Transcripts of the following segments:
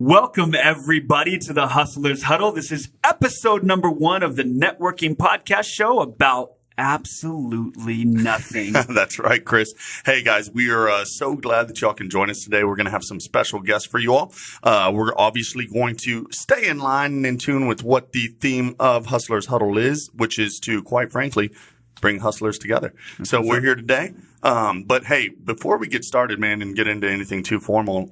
Welcome, everybody, to the Hustlers Huddle. This is episode number 1 of the networking podcast show about absolutely nothing. That's right, Chris. Hey, guys, we are so glad that y'all can join us today. We're going to have some special guests for you all. We're obviously going to stay in line and in tune with what the theme of Hustlers Huddle is, which is to, quite frankly, bring hustlers together. So we're here today. But hey, before we get started, man, and get into anything too formal,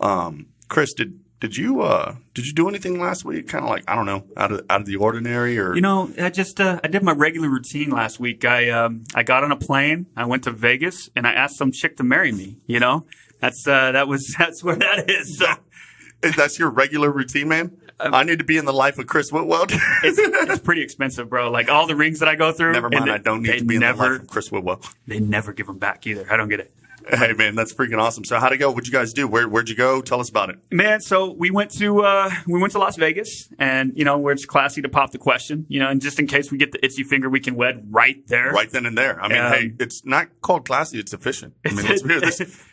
Chris, did you do anything last week? Kind of like, I don't know, out of the ordinary, or I just I did my regular routine last week. I got on a plane, I went to Vegas, and I asked some chick to marry me. That's where that is. So. That's your regular routine, man. I need to be in the life of Chris Whitwell. It's pretty expensive, bro. Like all the rings that I go through. Never mind, I don't need to be in the life of Chris Whitwell. They never give them back either. I don't get it. Hey, man, that's freaking awesome. So how'd it go? What'd you guys do? Where'd you go? Tell us about it. Man, so we went to Las Vegas, and, where it's classy to pop the question, and just in case we get the itchy finger, we can wed right there. Right then and there. I mean, hey, it's not called classy, it's efficient. I mean, let's be real.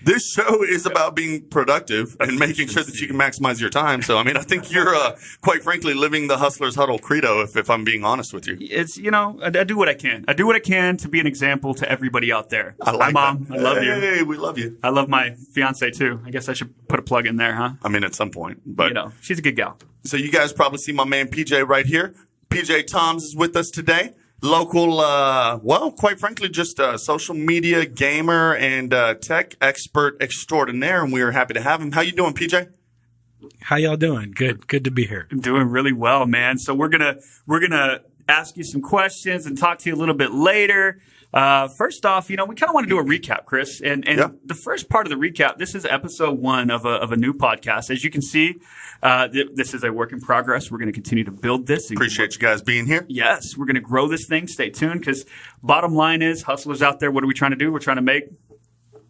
This show is about being productive and making sure that you can maximize your time. So, I mean, I think you're, quite frankly, living the Hustlers Huddle credo, if I'm being honest with you. It's, I do what I can. I do what I can to be an example to everybody out there. Hi, Mom. That. I love you. Hey, we love you. I love my fiance too. I guess I should put a plug in there, huh? I mean, at some point, but she's a good gal. So you guys probably see my man PJ right here. PJ Toms is with us today. Local, quite frankly, just a social media gamer and tech expert extraordinaire, and we are happy to have him. How you doing, PJ? How y'all doing? Good to be here. I'm doing really well, man. So we're gonna ask you some questions and talk to you a little bit later. First off, we kind of want to do a recap, Chris. And the first part of the recap, this is episode 1 of a new podcast. As you can see, this is a work in progress. We're going to continue to build this. Appreciate you guys being here. Yes, we're going to grow this thing. Stay tuned, because bottom line is, hustlers out there, what are we trying to do? We're trying to make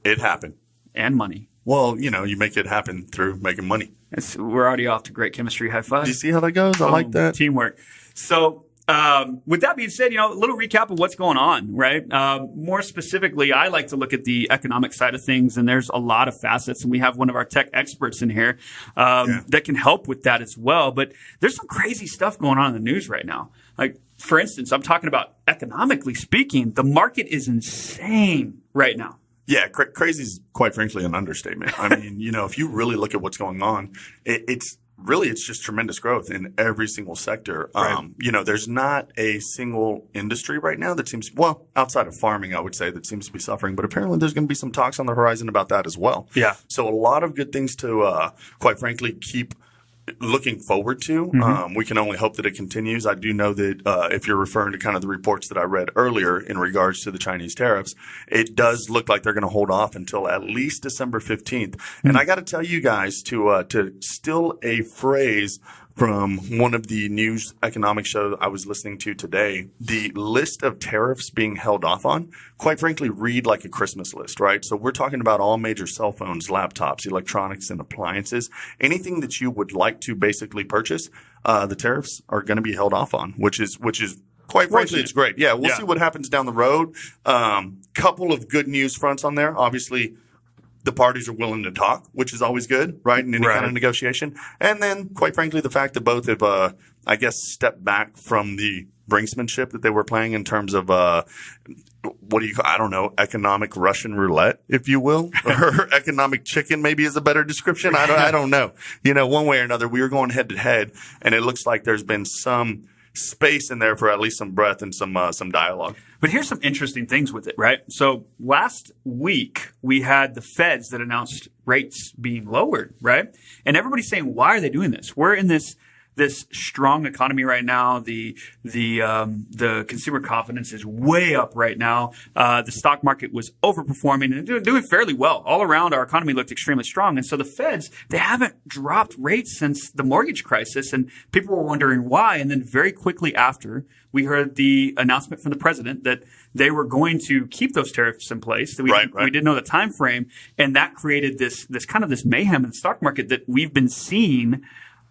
it happen. And money. Well, you make it happen through making money. We're already off to great chemistry. High five. Do you see how that goes? I like that. Teamwork. So, with that being said, a little recap of what's going on, right? More specifically, I like to look at the economic side of things, and there's a lot of facets, and we have one of our tech experts in here that can help with that as well. But there's some crazy stuff going on in the news right now. Like, for instance, I'm talking about economically speaking, the market is insane right now. Yeah, crazy is, quite frankly, an understatement. I mean, if you really look at what's going on, it's just tremendous growth in every single sector. Right. There's not a single industry right now that seems, outside of farming, I would say, that seems to be suffering. But apparently there's going to be some talks on the horizon about that as well. Yeah. So a lot of good things to, quite frankly, keep looking forward to. Mm-hmm. We can only hope that it continues. I do know that if you're referring to kind of the reports that I read earlier in regards to the Chinese tariffs, it does look like they're going to hold off until at least December 15th. Mm-hmm. And I got to tell you guys to steal a phrase from one of the news economic shows I was listening to today, the list of tariffs being held off on, quite frankly, read like a Christmas list, right? So we're talking about all major cell phones, laptops, electronics, and appliances. Anything that you would like to basically purchase, the tariffs are going to be held off on, which is quite frankly, it's great. Yeah, we'll see what happens down the road. Couple of good news fronts on there. Obviously, the parties are willing to talk, which is always good, right? In any kind of negotiation. And then, quite frankly, the fact that both have, stepped back from the brinksmanship that they were playing in terms of, economic Russian roulette, if you will, or economic chicken maybe is a better description. I don't know. One way or another, we were going head to head, and it looks like there's been some space in there for at least some breath and some dialogue. But here's some interesting things with it, right? So last week we had the feds that announced rates being lowered, right? And everybody's saying, why are they doing this? We're in this strong economy right now. The consumer confidence is way up right now. The stock market was overperforming and doing fairly well. All around, our economy looked extremely strong. And so the feds, they haven't dropped rates since the mortgage crisis. And people were wondering why. And then very quickly after, we heard the announcement from the president that they were going to keep those tariffs in place. We didn't know the time frame. And that created this kind of this mayhem in the stock market that we've been seeing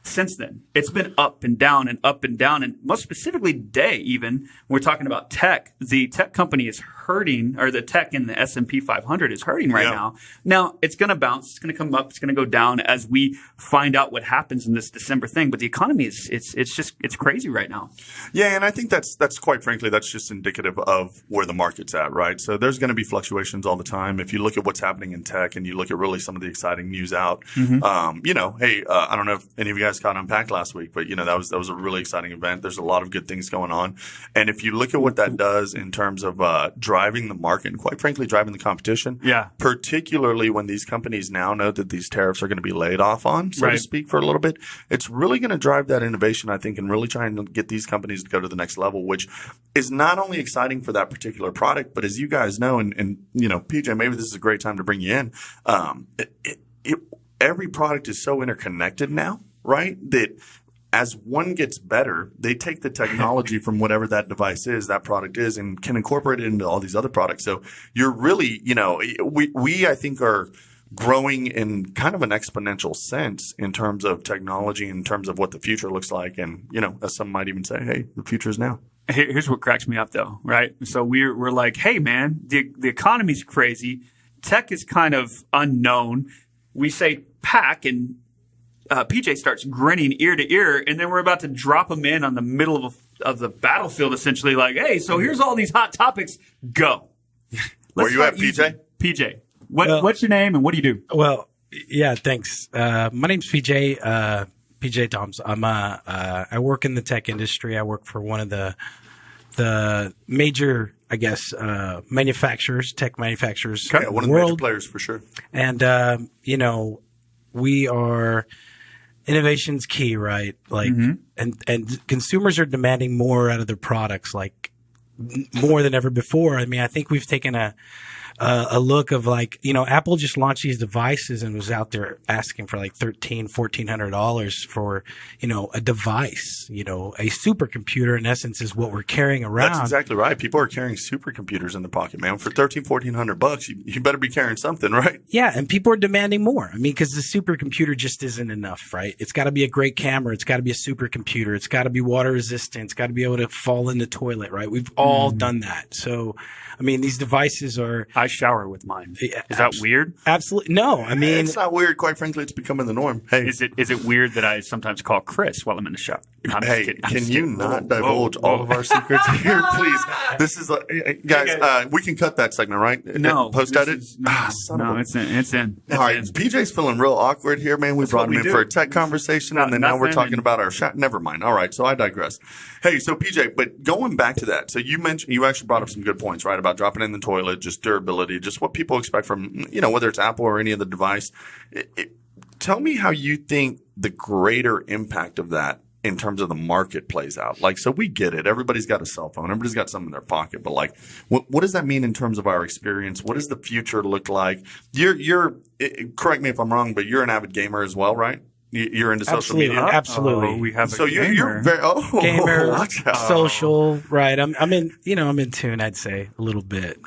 since then. It's been up and down and up and down. And most specifically today, even, we're talking about tech. The tech company is hurting, or the tech in the S&P 500 is hurting right now. Now, it's going to bounce. It's going to come up. It's going to go down as we find out what happens in this December thing. But the economy is, it's crazy right now. Yeah, and I think that's quite frankly, that's just indicative of where the market's at, right? So there's going to be fluctuations all the time. If you look at what's happening in tech and you look at really some of the exciting news out, I don't know if any of you guys caught Unpacked last week, but that was a really exciting event. There's a lot of good things going on. And if you look at what that does in terms of driving the market and quite frankly driving the competition, particularly when these companies now know that these tariffs are going to be laid off on, so to speak, for a little bit, it's really going to drive that innovation, I think, and really trying to get these companies to go to the next level, which is not only exciting for that particular product, but as you guys know, and PJ, maybe this is a great time to bring you in. Every product is so interconnected now, right? That as one gets better, they take the technology from whatever that device is, that product is, and can incorporate it into all these other products. So you're really, we I think are growing in kind of an exponential sense in terms of technology, in terms of what the future looks like. And, as some might even say, hey, the future is now. Here's what cracks me up though, right? So we're like, hey man, the economy's crazy. Tech is kind of unknown. We say pack and PJ starts grinning ear to ear, and then we're about to drop him in on the middle of the battlefield, essentially like, hey, so here's all these hot topics. Go. Where you at, PJ? PJ, what's your name and what do you do? Well, yeah, thanks. My name's PJ. PJ Toms. I work in the tech industry. I work for one of the major, I guess, manufacturers, tech manufacturers. Okay, one of the major players for sure. And we are innovation's key, right? Like, and consumers are demanding more out of their products, like more than ever before. I mean, I think we've taken a look of like, Apple just launched these devices and was out there asking for like $1,400 for, a device, a supercomputer in essence is what we're carrying around. That's exactly right. People are carrying supercomputers in their pocket, man. For $1,400, you better be carrying something, right? Yeah. And people are demanding more. I mean, cause the supercomputer just isn't enough, right? It's got to be a great camera. It's got to be a supercomputer. It's got to be water resistant. It's got to be able to fall in the toilet, right? We've all done that. So, I mean, these devices are. I shower with mine. Is that weird? Absolutely. No, I mean. It's not weird. Quite frankly, it's becoming the norm. Hey. Is it weird that I sometimes call Chris while I'm in the shower? Hey, can you not divulge all of our secrets here, please? This is, guys, we can cut that segment, right? No. Post edit? It's in. All right. PJ's feeling real awkward here, man. We brought him in for a tech conversation, and then now we're talking about our shot. Never mind. All right. So I digress. Hey, so PJ, but going back to that, so you actually brought up some good points, right? About dropping in the toilet, just durability, just what people expect from, whether it's Apple or any other device. Tell me how you think the greater impact of that in terms of the market plays out. Like, so we get it. Everybody's got a cell phone. Everybody's got something in their pocket. But like, what does that mean in terms of our experience? What does the future look like? You're correct me if I'm wrong, but you're an avid gamer as well, right? You're into social media? Absolutely. We have so you're very gamer, social, right? I'm in tune, I'd say, a little bit.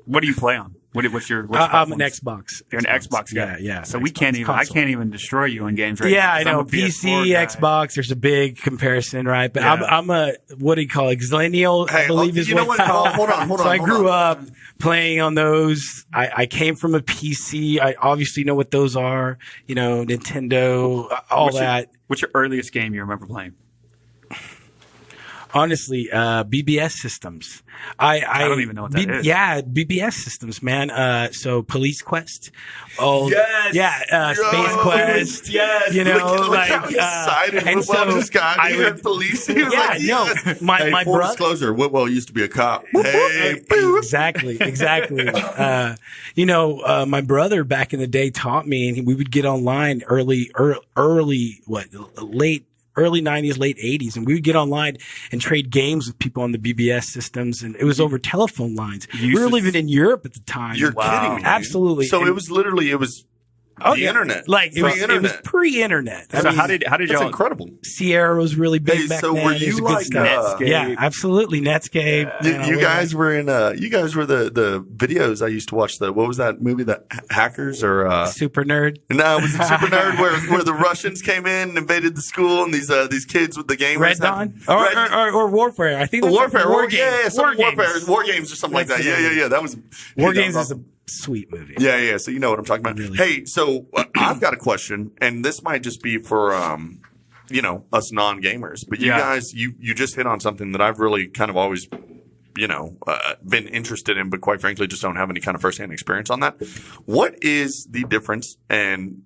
What do you play on? What's your I'm an Xbox. You're an Xbox guy. Yeah. So Xbox I can't even destroy you in games right now. now. I know. PC, Xbox, there's a big comparison, right? But I'm a, what do you call it? Xennial, I believe is what. Hold on. So I grew up playing on those. I came from a PC. I obviously know what those are. Nintendo, all that. What's your earliest game you remember playing? Honestly, BBS systems. I don't even know what that is. Yeah, BBS systems, man. So Police Quest. Oh, yes. Yeah, Space Quest. Yes. Look how excited this guy. I heard police. He was like, yes. No, my full brother. disclosure, Whitwell used to be a cop. Hey, exactly. My brother back in the day taught me, and we would get online early 90s, late 80s. And we would get online and trade games with people on the BBS systems. And it was over telephone lines. We were living in Europe at the time. You're kidding me. Absolutely. So it was The internet. Like it was pre-internet. So how did That's y'all? incredible. Sierra was really big back so then. were It was you good like stuff. Netscape? Yeah, absolutely. Netscape. You guys were in you guys were the videos I used to watch. What was that movie, the Hackers or Super Nerd. No, it was Super Nerd where the Russians came in and invaded the school, and these kids with the gamers Red Dawn or Warfare. I think that's Warfare. War Games. War Games or something like that. Yeah. That was War Games is a sweet movie. Yeah. So you know what I'm talking about. Really? Hey, so I've got a question, and this might just be for us non-gamers, but you guys, you just hit on something that I've really kind of always been interested in, but quite frankly, just don't have any kind of firsthand experience on that. What is the difference and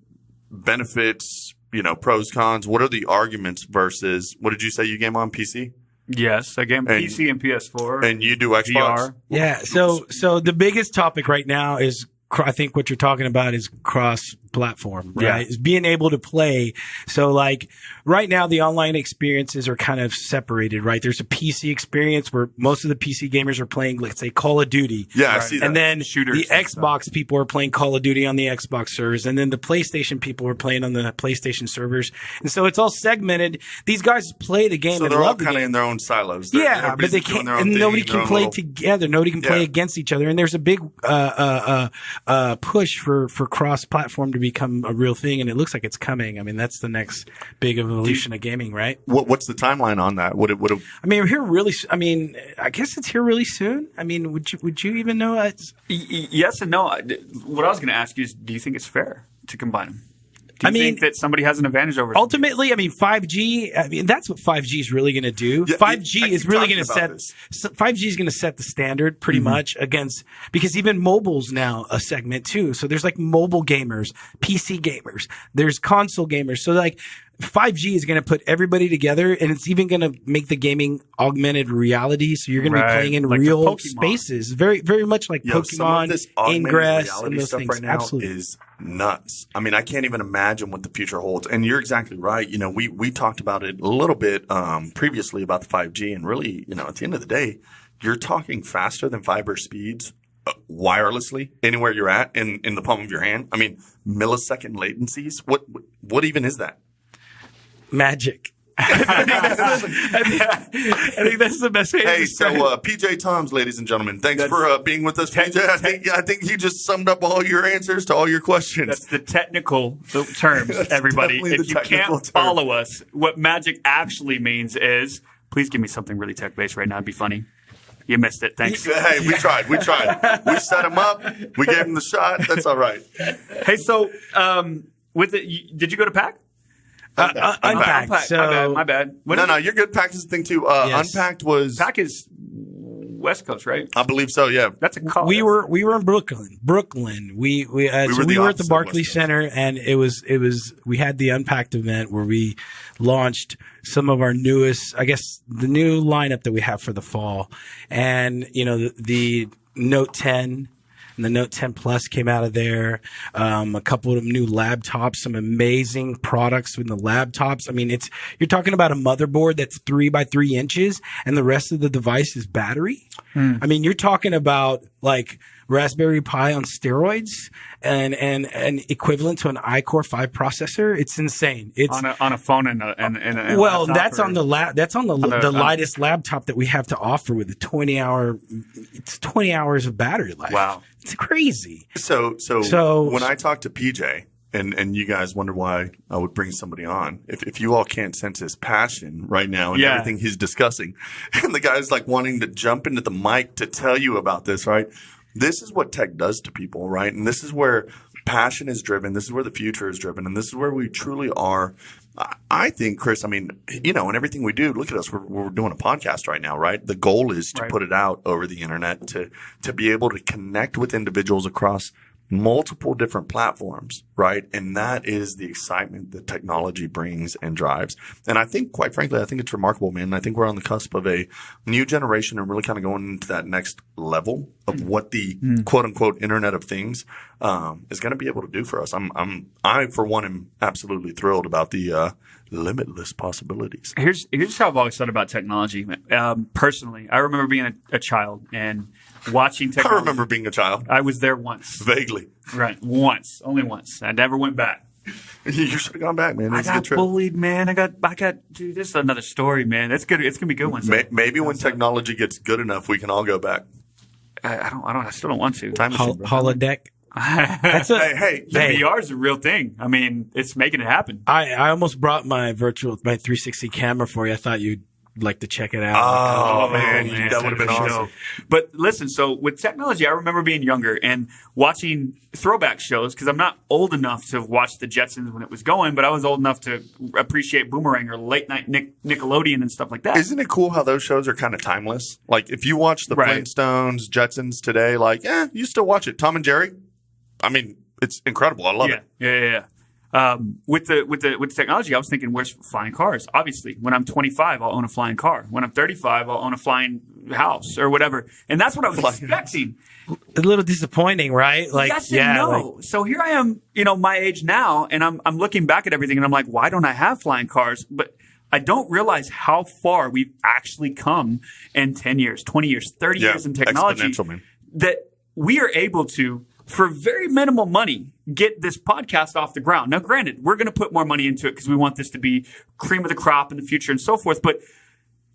benefits? Pros, cons. What are the arguments versus? What did you say you game on PC? Yes, I game PC and PS4. And you do Xbox? VR. Yeah. So the biggest topic right now is, I think what you're talking about is cross-platform, right? Yeah. Is being able to play. So like right now, the online experiences are kind of separated, right? There's a PC experience where most of the PC gamers are playing, let's say, Call of Duty. Yeah, I see that. And then Shooters the and Xbox people are playing Call of Duty on the Xbox servers. And then the PlayStation people are playing on the PlayStation servers. And so it's all segmented. These guys play the game So and they're all love the kind of game. in their own silos. Yeah, but they can't, and nobody can play together. Nobody can play against each other. And there's a big push for cross-platform to become a real thing, and it looks like it's coming. I mean, that's the next big evolution of gaming, right? What's the timeline on that? I mean, we're here really. I mean, I guess it's here really soon. I mean, would you even know? Yes and no. What I was going to ask you is, do you think it's fair to combine them? Do you think that somebody has an advantage over? Ultimately, I mean, 5G. I mean, that's what 5G is really going to do. Yeah, 5G is really going to set. 5G is going to set the standard pretty much against, because even mobile's now a segment too. So there's like mobile gamers, PC gamers, there's console gamers. So like 5G is going to put everybody together, and it's even going to make the gaming augmented reality. So you're going to be playing in like real spaces, very, very much like Some of Pokemon, this augmented Ingress, reality and those stuff things. right now Absolutely. is nuts. I mean, I can't even imagine what the future holds. And you're exactly right. We talked about it a little bit previously about the 5G, and really, at the end of the day, you're talking faster than fiber speeds. Wirelessly, anywhere you're at in the palm of your hand. I mean, millisecond latencies. What even is that? Magic. I think that's the best way to describe it. PJ Toms, ladies and gentlemen, thanks for being with us, PJ. I think you just summed up all your answers to all your questions. That's the technical terms, everybody. If you can't follow us, what magic actually means is, please give me something really tech-based right now. It'd be funny. You missed it. Thanks. Hey, we tried. We set him up. We gave him the shot. That's all right. Hey, so did you go to PAC? Unpacked. So my bad. No, you're good. PAC is the thing too. Yes. Unpacked was PAC is West Coast, right? I believe so. Yeah, That's a call. we were in Brooklyn. We were at the Barclays Center, and it was we had the Unpacked event where we launched some of our newest, I guess, the new lineup that we have for the fall, and the Note 10. And the Note 10 Plus came out of there. A couple of new laptops, some amazing products in the laptops. I mean, you're talking about a motherboard that's 3 by 3 inches, and the rest of the device is battery. I mean, you're talking about like Raspberry Pi on steroids and equivalent to an iCore 5 processor. It's insane. It's on a phone and a well, laptop, that's on the lightest laptop that we have to offer with a 20 hours of battery life. Wow. It's crazy. So when I talk to PJ, and you guys wonder why I would bring somebody on, if you all can't sense his passion right now and everything he's discussing, and the guy's like wanting to jump into the mic to tell you about this, right? This is what tech does to people, right? And this is where passion is driven. This is where the future is driven. And this is where we truly are. I think, Chris, I mean, in everything we do, look at us. We're doing a podcast right now, right? The goal is to put it out over the internet, to be able to connect with individuals across multiple different platforms, right? And that is the excitement that technology brings and drives. And I think, quite frankly, I think it's remarkable, man. I think we're on the cusp of a new generation and really kind of going into that next level of what the quote unquote Internet of Things is going to be able to do for us. I for one am absolutely thrilled about the limitless possibilities. Here's how I've always thought about technology. Personally, I remember being a child and watching technology. I remember being a child. I was there once. Vaguely. Right. Once. Only once. I never went back. You should have gone back, man. I got bullied, man. Dude, this is another story, man. It's good. It's going to be good one. Maybe when technology gets good enough, we can all go back. I still don't want to. Time machine, holodeck. Hey, VR is a real thing. I mean, it's making it happen. I almost brought my 360 camera for you. I thought you'd like to check it out. Oh, man, that would have been awesome. But listen, so with technology, I remember being younger and watching throwback shows because I'm not old enough to watch the Jetsons when it was going, but I was old enough to appreciate Boomerang or late night Nickelodeon and stuff like that. Isn't it cool how those shows are kind of timeless? Like if you watch the Flintstones, Jetsons today, like, you still watch it. Tom and Jerry. I mean, it's incredible. I love it. Yeah. With the technology, I was thinking, where's flying cars? Obviously, when I'm 25, I'll own a flying car. When I'm 35, I'll own a flying house or whatever. And that's what I was expecting. A little disappointing, right? Like, yes and no. So here I am, my age now, and I'm looking back at everything, and I'm like, why don't I have flying cars? But I don't realize how far we've actually come in 10 years, 20 years, 30 years in technology. Exponential, man. That we are able to, for very minimal money, get this podcast off the ground. Now, granted, we're going to put more money into it because we want this to be cream of the crop in the future and so forth. But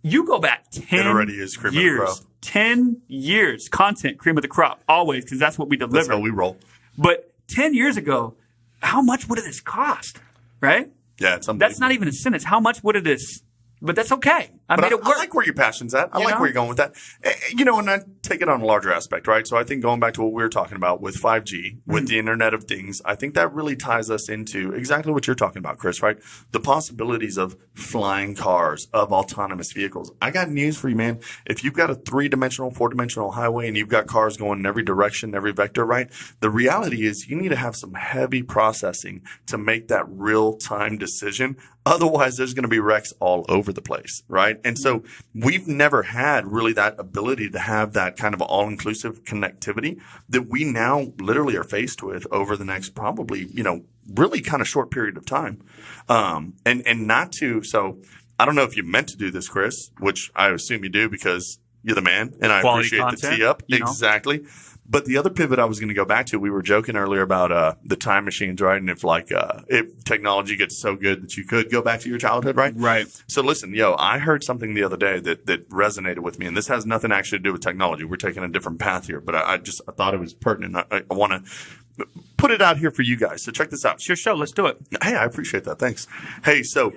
you go back 10 it already is cream years, of the crop. 10 years, content, cream of the crop, always, because that's what we deliver. That's how we roll. But 10 years ago, how much would this cost, right? Yeah, it's unbelievable. That's not even a sentence. How much would it is? But that's okay. I made it work. I like where your passion's at. I like where you're going with that. And I take it on a larger aspect, right? So I think going back to what we were talking about with 5G, with the Internet of Things, I think that really ties us into exactly what you're talking about, Chris, right? The possibilities of flying cars, of autonomous vehicles. I got news for you, man. If you've got a 3-dimensional, 4-dimensional highway and you've got cars going in every direction, every vector, right? The reality is you need to have some heavy processing to make that real-time decision. Otherwise, there's going to be wrecks all over the place, right? And so we've never had really that ability to have that kind of all-inclusive connectivity that we now literally are faced with over the next probably, really kind of short period of time. And not to, so I don't know if you meant to do this, Chris, which I assume you do because you're the man and I Quality appreciate content, the tee up. Exactly. But the other pivot I was going to go back to, we were joking earlier about the time machines, right? And if technology gets so good that you could go back to your childhood, right? Right. So listen, I heard something the other day that resonated with me, and this has nothing actually to do with technology. We're taking a different path here, but I thought it was pertinent. I want to put it out here for you guys. So check this out. It's your show. Let's do it. Hey, I appreciate that. Thanks. Hey, so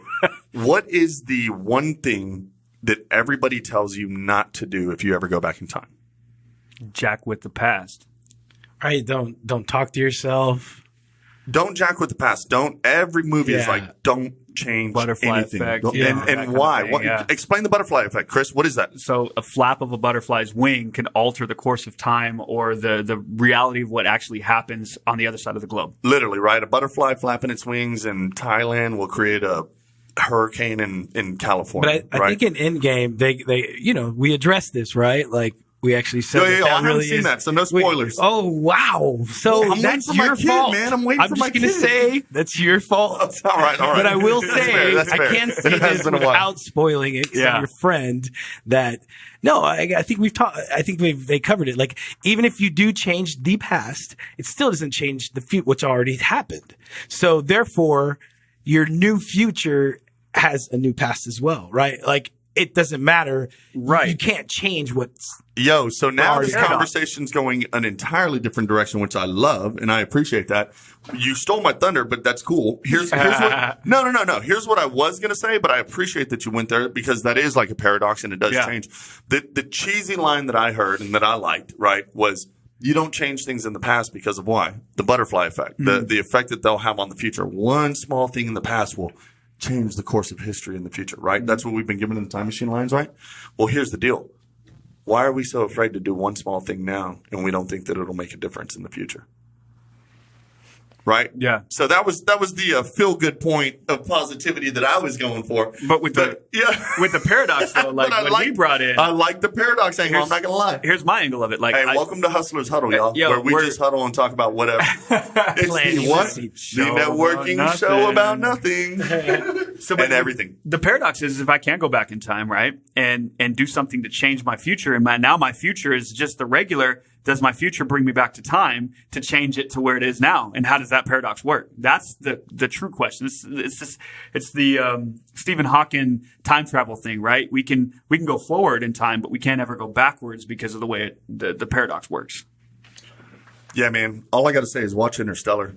what is the one thing that everybody tells you not to do if you ever go back in time? Jack with the past. Right? Don't talk to yourself. Don't jack with the past. Every movie is like, don't change butterfly anything. effect. And why? Explain the butterfly effect, Chris. What is that? So a flap of a butterfly's wing can alter the course of time or the reality of what actually happens on the other side of the globe. Literally, right? A butterfly flapping its wings in Thailand will create a hurricane in California. But I think in Endgame, they we addressed this, right? Like, we actually said I that haven't seen that, so no spoilers. Oh, wow. So I'm that's waiting for your my kid, fault. man. I'm waiting for my kid. I'm just going to say that's your fault. All right. But I will say, That's fair. I can't say this without spoiling it because I'm your friend. I think we've talked. I think they covered it. Like, even if you do change the past, it still doesn't change the future, what's already happened. So therefore, your new future has a new past as well, right? Like, it doesn't matter. Right. You can't change what's. So now this conversation's going an entirely different direction, which I love, and I appreciate that. You stole my thunder, but that's cool. Here's what. No. Here's what I was going to say, but I appreciate that you went there because that is like a paradox and it does change. The cheesy line that I heard and that I liked, right, was you don't change things in the past because of why? The butterfly effect, the effect that they'll have on the future. One small thing in the past will change the course of history in the future, right? That's what we've been given in the time machine lines, right? Well, here's the deal. Why are we so afraid to do one small thing now and we don't think that it'll make a difference in the future? right? Yeah. So that was the feel good point of positivity that I was going for. But with the paradox though, like what he brought in, I like the paradox angle. I'm not gonna lie. Here's my angle of it. Like, hey, welcome to Hustlers Huddle, y'all, where we just huddle and talk about whatever. It's the networking show about nothing. And everything. The paradox is if I can go back in time, right, and do something to change my future, and my future is just the regular. Does my future bring me back to time to change it to where it is now? And how does that paradox work? That's the true question. It's the Stephen Hawking time travel thing, right? We can go forward in time, but we can't ever go backwards because of the way the paradox works. Yeah, man. All I got to say is watch Interstellar.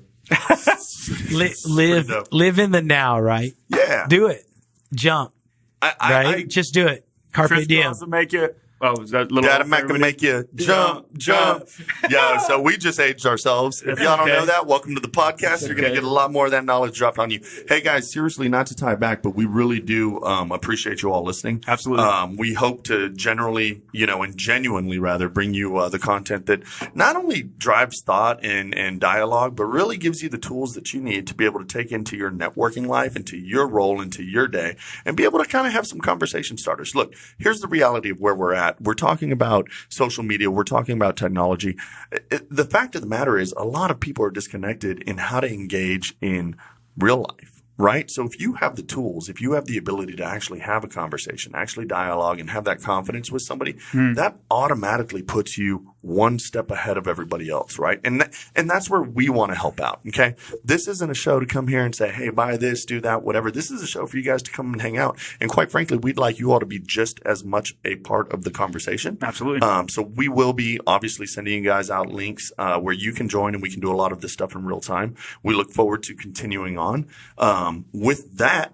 Live in the now, right? Yeah. Do it. Jump. Right? Just do it. Carpe diem. Make it. Oh, is that little? Gotta make you jump. Yeah, so we just aged ourselves. If y'all don't know that, welcome to the podcast. You're gonna get a lot more of that knowledge dropped on you. Hey guys, seriously, not to tie back, but we really do appreciate you all listening. Absolutely. We hope to generally, and genuinely rather, bring you the content that not only drives thought and dialogue, but really gives you the tools that you need to be able to take into your networking life, into your role, into your day, and be able to kind of have some conversation starters. Look, here's the reality of where we're at. We're talking about social media. We're talking about technology. The fact of the matter is a lot of people are disconnected in how to engage in real life, right? So if you have the tools, if you have the ability to actually have a conversation, actually dialogue and have that confidence with somebody, that automatically puts you one step ahead of everybody else, right? And that's where we want to help out, okay? This isn't a show to come here and say, hey, buy this, do that, whatever. This is a show for you guys to come and hang out. And quite frankly, we'd like you all to be just as much a part of the conversation. Absolutely. So we will be obviously sending you guys out links where you can join and we can do a lot of this stuff in real time. We look forward to continuing on. With that,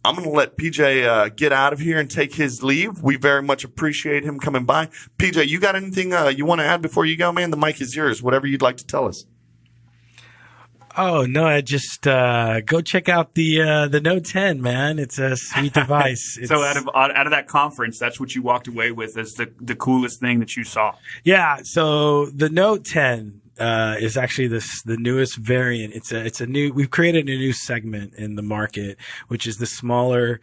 I'm going to let PJ get out of here and take his leave. We very much appreciate him coming by. PJ, you got anything you want to add before you go, man? The mic is yours. Whatever you'd like to tell us. Oh, no, I just go check out the Note 10, man. It's a sweet device. So out of that conference, that's what you walked away with as the coolest thing that you saw. Yeah, so the Note 10 is actually the newest variant. We've created a new segment in the market, which is the smaller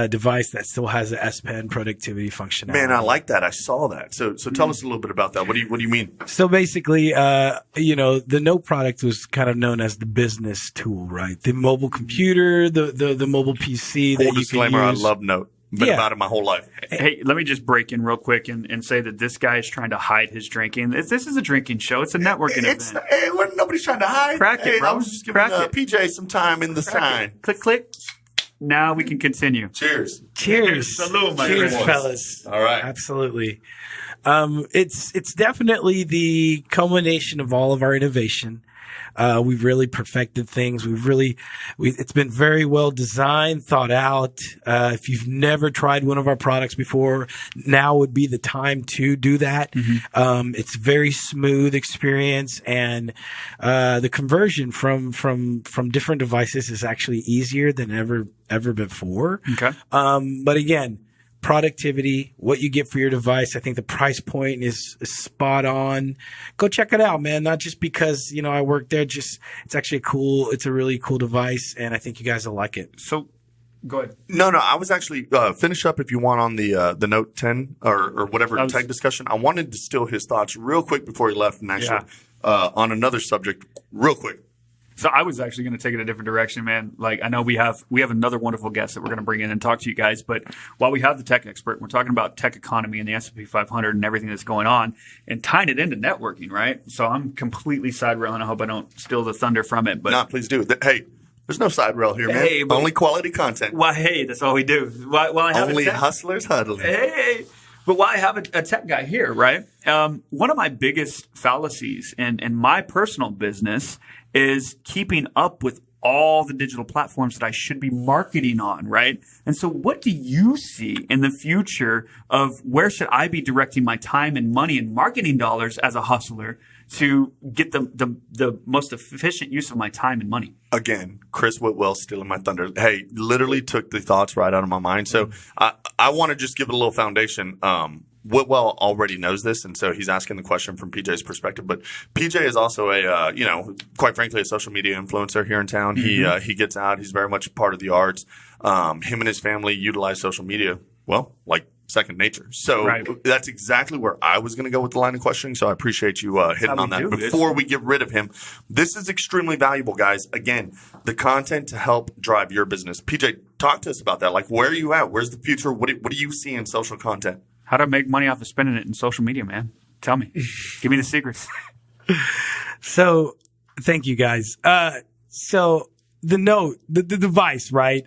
device that still has the S Pen productivity functionality. Man, I like that. I saw that. So tell us a little bit about that. What do you mean? So basically, the Note product was kind of known as the business tool, right? The mobile computer, the mobile PC. Full disclaimer, I love Note. Been about it my whole life. Hey, let me just break in real quick and say that this guy is trying to hide his drinking. This is a drinking show. It's a networking event. Hey, nobody's trying to hide. Crack it, bro. I was just giving PJ some time in the sign. Click, click. Now we can continue. Cheers. Salute, my Cheers, friends. fellas. All right. Absolutely. It's definitely the culmination of all of our innovation. We've really perfected things. It's been very well designed, thought out. If you've never tried one of our products before, now would be the time to do that. Mm-hmm. It's very smooth experience, and the conversion from different devices is actually easier than ever before. Okay. But again, productivity, what you get for your device. I think the price point is spot on. Go check it out, man. Not just because, I work there, it's actually it's a really cool device, and I think you guys will like it. So go ahead. No, I was actually, finish up if you want on the Note 10 or whatever tech discussion. I wanted to steal his thoughts real quick before he left and actually, on another subject real quick. So I was actually going to take it a different direction, man. Like, I know we have another wonderful guest that we're going to bring in and talk to you guys. But while we have the tech expert, we're talking about tech economy and the S&P 500 and everything that's going on and tying it into networking, right? So I'm completely side railing. I hope I don't steal the thunder from it. But no, please do. Hey, there's no side rail here, man. Hey, only quality content. Well, hey, that's all we do. While I have only hustlers huddling. Hey. But while I have a tech guy here, right? One of my biggest fallacies in my personal business is keeping up with all the digital platforms that I should be marketing on, right? And so what do you see in the future of where should I be directing my time and money and marketing dollars as a hustler to get the most efficient use of my time and money? Again, Chris Whitwell stealing my thunder. Hey, literally took the thoughts right out of my mind. So I want to just give it a little foundation. Whitwell already knows this, and so he's asking the question from PJ's perspective. But PJ is also a, quite frankly, a social media influencer here in town. He gets out. He's very much part of the arts. Him and his family utilize social media, well, like second nature. So that's exactly where I was going to go with the line of questioning. So I appreciate you hitting on that. Before we get rid of him, this is extremely valuable, guys. Again, the content to help drive your business. PJ, talk to us about that. Like, where are you at? Where's the future? What do you see in social content? How to make money off of spending it in social media, man. Tell me. Give me the secrets. So thank you, guys. So the device, right?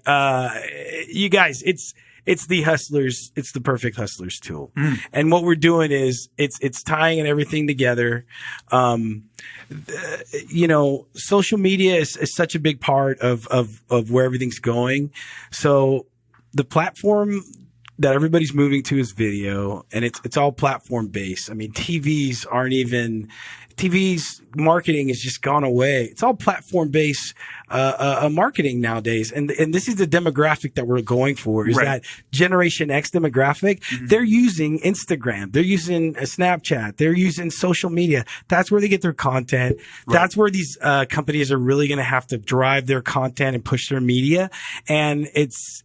You guys, it's the Hustlers. It's the perfect Hustlers tool. And what we're doing is it's tying everything together. Social media is such a big part of where everything's going. So the platform that everybody's moving to is video, and it's all platform based. I mean, TV's marketing has just gone away. It's all platform based marketing nowadays, and this is the demographic that we're going for. Is that Generation X demographic? They're using Instagram, they're using Snapchat, they're using social media. That's where they get their content. That's where these companies are really going to have to drive their content and push their media. And it's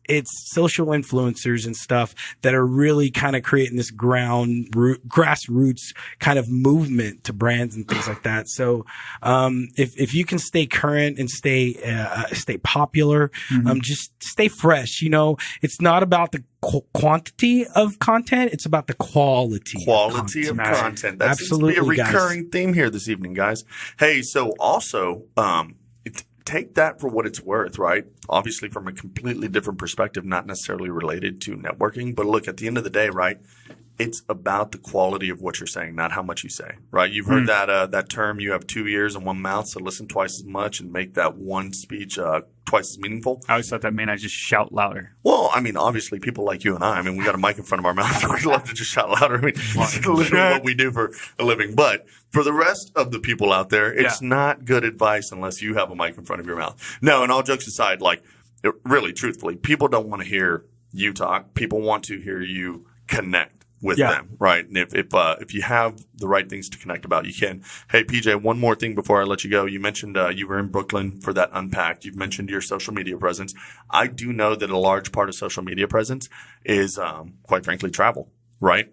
social influencers and stuff that are really kind of creating this grassroots kind of movement to brands and things like that. So if you can stay current and stay popular, just stay fresh. It's not about the quantity of content; it's about the quality of content. That seems to be a recurring theme here this evening, guys. Hey, so also take that for what it's worth, right? Obviously, from a completely different perspective, not necessarily related to networking, but look, at the end of the day, right? It's about the quality of what you're saying, not how much you say, right? You've heard that term, you have 2 ears and 1 mouth, so listen twice as much and make that one speech twice as meaningful. I always thought that meant I just shout louder. Well, I mean, obviously, people like you and I mean, we got a mic in front of our mouth. We'd love to just shout louder. I mean, it's literally what we do for a living. But for the rest of the people out there, it's not good advice unless you have a mic in front of your mouth. No, and all jokes aside, like, really, truthfully, people don't want to hear you talk. People want to hear you connect with them, right? And if you have the right things to connect about, you can. Hey, PJ, one more thing before I let you go. You mentioned you were in Brooklyn for that Unpacked. You've mentioned your social media presence. I do know that a large part of social media presence is, quite frankly, travel, right?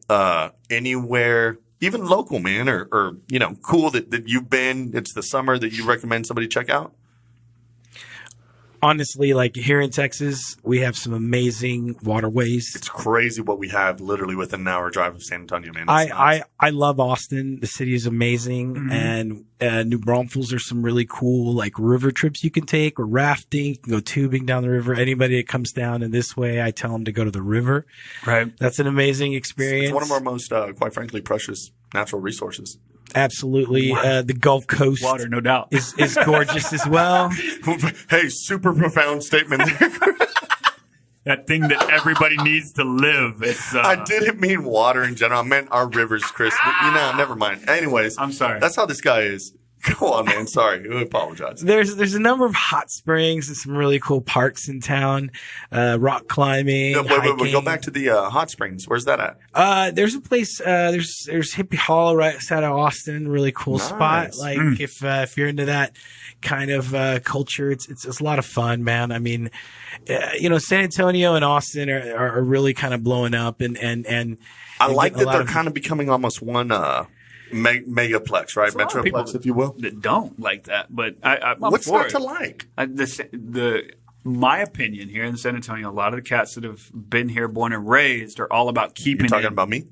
Anywhere, even local, man, or cool that you've been. It's the summer that you recommend somebody check out. Honestly, like here in Texas, we have some amazing waterways. It's crazy what we have literally within an hour drive of San Antonio, man. I love Austin. The city is amazing. And New Braunfels are some really cool like river trips you can take, or rafting. You can go tubing down the river. Anybody that comes down in this way, I tell them to go to the river. Right. That's an amazing experience. It's one of our most, quite frankly, precious natural resources. Absolutely. The Gulf Coast. Water, no doubt. Is gorgeous as well. Hey, super profound statement there. That thing that everybody needs to live. I didn't mean water in general. I meant our rivers, Chris. But, never mind. Anyways. I'm sorry. That's how this guy is. Go on, man. Sorry. I apologize. There's a number of hot springs and some really cool parks in town. Rock climbing. No, wait. Go back to the hot springs. Where's that at? There's a place. There's Hippie Hollow right outside of Austin. Really cool spot. Like if you're into that kind of culture, it's a lot of fun, man. I mean, San Antonio and Austin are really kind of blowing up, and I like that they're kind of becoming almost one. Megaplex, right? Metroplex, if you will. That don't like that, but what's not to like? My opinion here in San Antonio, a lot of the cats that have been here, born and raised, are all about keeping. You're talking about me?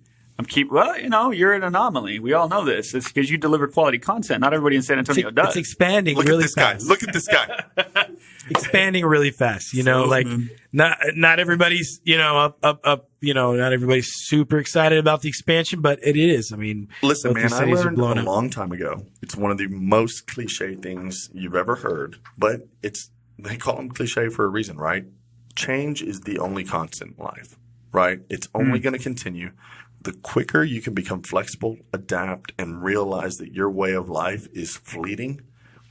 You're an anomaly. We all know this. It's because you deliver quality content. Not everybody in San Antonio does. It's expanding really fast. Look at this guy. Expanding really fast. Not everybody's, up. Not everybody's super excited about the expansion, but it is. I mean, listen, man, I learned a long time ago. It's one of the most cliche things you've ever heard, but they call them cliche for a reason, right? Change is the only constant in life, right? It's only going to continue. The quicker you can become flexible, adapt, and realize that your way of life is fleeting,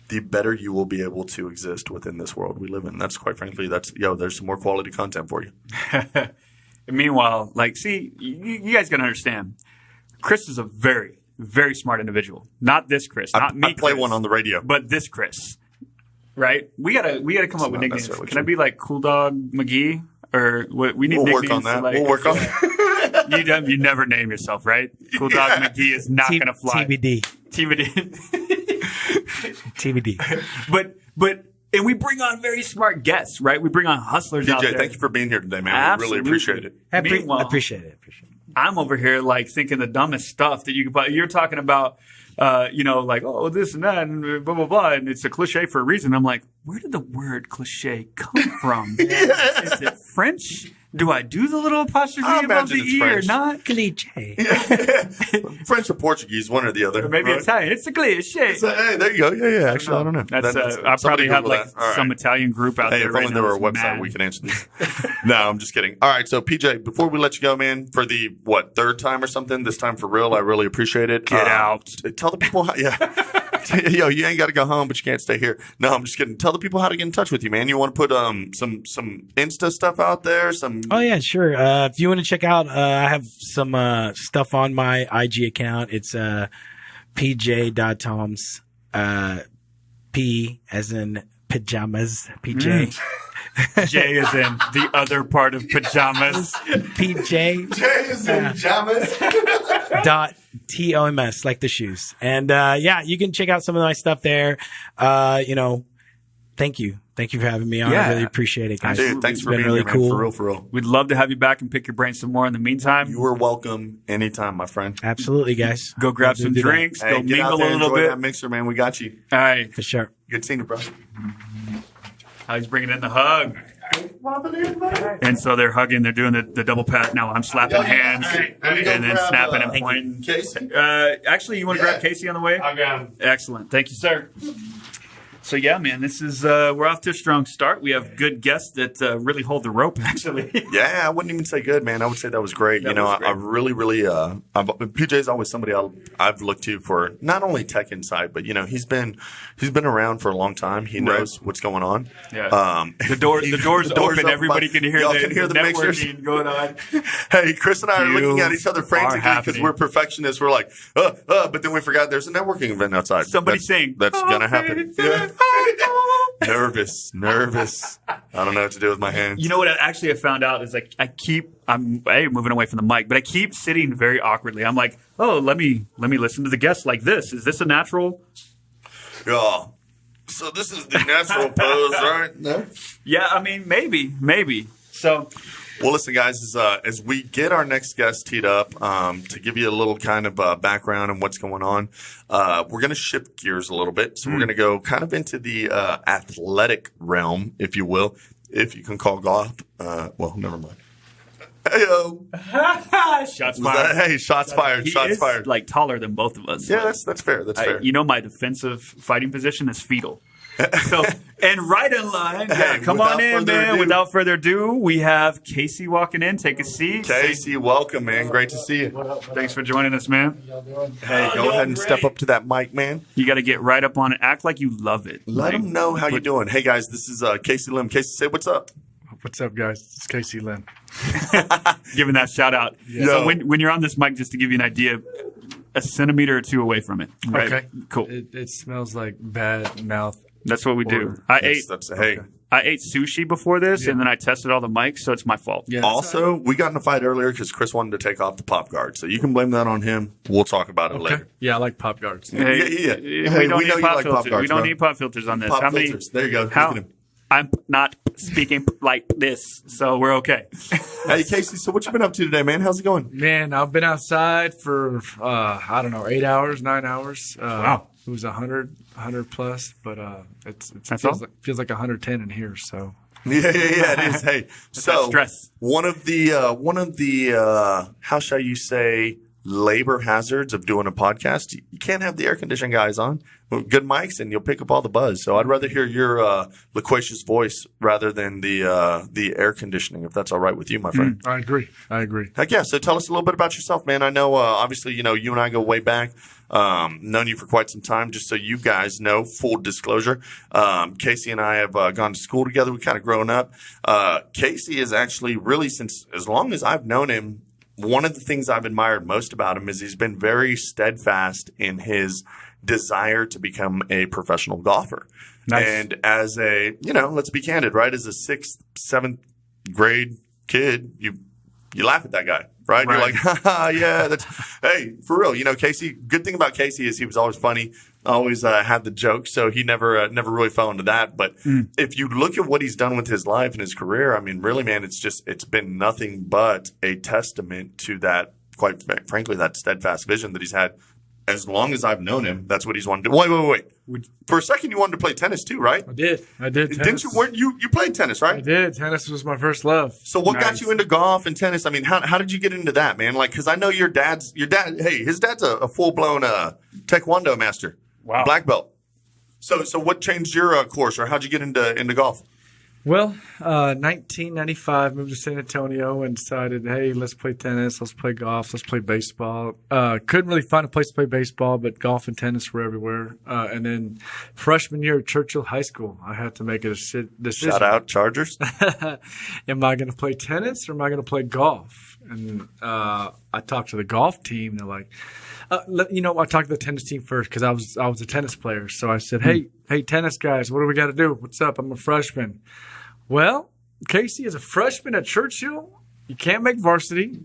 the better you will be able to exist within this world we live in. That's quite frankly, there's some more quality content for you. Meanwhile, like, see, you guys got to understand, Chris is a very, very smart individual. Not this Chris, not me. I play Chris, one on the radio, but this Chris, right? We gotta come up with nicknames. Can true. I be like Cool Dog McGee, or what? We need we'll nicknames. work on that. Like, We'll work on that. You never name yourself, right? Cool Dog McGee is not gonna fly. TBD. TBD. But. And we bring on very smart guests, right? We bring on hustlers out there. PJ, thank you for being here today, man. Absolutely. We really appreciate it. I Meanwhile, appreciate it. I'm over here like thinking the dumbest stuff that you could. You're talking about, like, oh, this and that, and blah blah blah, and it's a cliche for a reason. I'm like, where did the word cliche come from? Is it French? Do I do the little apostrophe I above the imagine it's E or French. not? Cliche. French or Portuguese, one or the other. Or maybe right? Italian. It's a cliche. So, hey, there you go. Yeah. Actually, I don't know. That's I somebody probably have Google like that. All right. some Italian group out Hey, there if right only now. there were a that's website mad. we could answer these. No, I'm just kidding. All right, so PJ, before we let you go, man, for the third time or something, this time for real, I really appreciate it. Get out. Tell the people how. Yeah. Yo, you ain't got to go home, but you can't stay here. No, I'm just kidding. Tell the people how to get in touch with you, man. You want to put some Insta stuff out there? Oh yeah, sure. If you want to check out, I have some stuff on my IG account. It's pj.toms. P as in pajamas. PJ. J is in the other part of pajamas. PJ. Jay is in pajamas. dot TOMS, like the shoes. And you can check out some of my stuff there. Thank you for having me on. Yeah. I really appreciate it, guys. Dude, thanks It's for been being really here, man. cool. For real. We'd love to have you back and pick your brain some more. In the meantime, You are welcome anytime, my friend. Absolutely, guys. go grab Love to some do that. drinks, Hey, go get out mingle there, a little enjoy bit. that mixer, man. We got you. All right. For sure. Good seeing you, bro. He's bringing in the hug. And so they're hugging. They're doing the double pat. Now I'm slapping hands and then snapping and pointing. Casey? Actually, you want to grab Casey on the way? I'll grab him. Excellent. Thank you, sir. So yeah, man, this is we're off to a strong start. We have good guests that really hold the rope. Actually, Yeah, I wouldn't even say good, man. I would say that was great. That you know, was great. I really, PJ's always somebody I've looked to for not only tech insight, but he's been around for a long time. He knows what's going on. Yeah. The door's open. open. Everybody can hear Y'all the, can hear the mixers. networking going on. Hey, Chris and I are You looking at each other are frantically because happening. we're perfectionists. We're like, but then we forgot there's a networking event outside. Somebody that's, sing. That's gonna happen. Yeah. Nervous. I don't know what to do with my hands. You know what I actually have found out is like I'm moving away from the mic, but I keep sitting very awkwardly. I'm like, oh, let me listen to the guests like this. Is this a natural? Yeah. So this is the natural pose, right? No? Yeah, I mean, maybe. So Well, listen, guys, as we get our next guest teed up, to give you a little kind of background on what's going on, we're going to shift gears a little bit. So we're going to go kind of into the athletic realm, if you will, if you can call golf. Well, never mind. Hey-o. shots fired. Hey, shots fired. He Shots is fired. like taller than both of us. Yeah, Like, that's fair. That's fair. my defensive fighting position is fetal. So, and right in line, Hey, come on without in, further man. ado- Without further ado, we have Casey walking in. Take a seat. Casey, welcome, man. Great to see you. Thanks for joining us, man. Hey, go ahead and step up to that mic, man. You got to get right up on it. Act like you love it. Let them know how you're doing. Hey, guys, this is Casey Lim. Casey, say what's up. What's up, guys? It's Casey Lynn. Giving that shout out. Yo. So when you're on this mic, just to give you an idea, a centimeter or two away from it. Right? Okay. Cool. It smells like bad mouth. That's what we do. Or- Hey. I ate sushi before this, and then I tested all the mics, so it's my fault. Yeah. Also, we got in a fight earlier because Chris wanted to take off the pop guard. So you can blame that on him. We'll talk about it Okay. later. Yeah, I like pop guards. Hey, Yeah. We Hey, don't we know need you pop like pop filters. guards, We don't bro. need pop filters on this. Pop How many? filters. There you go. Look How? at him. I'm not speaking like this, so we're okay. Hey, Casey, so what you been up to today, man? How's it going? Man, I've been outside for, 8 hours, 9 hours. Wow. It was 100 plus, but it That's feels all? feels like 110 in here. So Yeah, it is. Hey, so stress. one of the how shall you say, labor hazards of doing a podcast, you can't have the air conditioning guys on. Good mics, and you'll pick up all the buzz. So I'd rather hear your loquacious voice rather than the air conditioning, if that's all right with you, my friend. I agree. Heck yeah. So tell us a little bit about yourself, man. I know, obviously, you and I go way back. Known you for quite some time. Just so you guys know, full disclosure, Casey and I have gone to school together. We kind of grown up. Casey is actually really, since as long as I've known him, one of the things I've admired most about him is he's been very steadfast in his desire to become a professional golfer. Nice. And as a, let's be candid, right? As a 6th, 7th grade kid, you laugh at that guy, right? You're like, haha, yeah, hey, for real. Casey, good thing about Casey is he was always funny, always had the joke. So he never really fell into that. But if you look at what he's done with his life and his career, I mean, really, man, it's been nothing but a testament to that, quite frankly, that steadfast vision that he's had. As long as I've known him, that's what he's wanted to do. Wait. For a second, you wanted to play tennis too, right? I did. Didn't you? You played tennis, right? I did. Tennis was my first love. So what got you into golf and tennis? I mean, how did you get into that, man? Like, because I know your dad. Hey, his dad's a full blown taekwondo master. Wow. Black belt. So what changed your course, or how'd you get into golf? Well, 1995, moved to San Antonio and decided, hey, let's play tennis, let's play golf, let's play baseball. Couldn't really find a place to play baseball, but golf and tennis were everywhere. And then freshman year at Churchill High School, I had to make a decision. Shout out Chargers. Am I going to play tennis or am I going to play golf? And I talked to the golf team. They're like, I talked to the tennis team first because I was a tennis player. So I said, hey, tennis guys, what do we got to do? What's up? I'm a freshman. Well, Casey is a freshman at Churchill. You can't make varsity.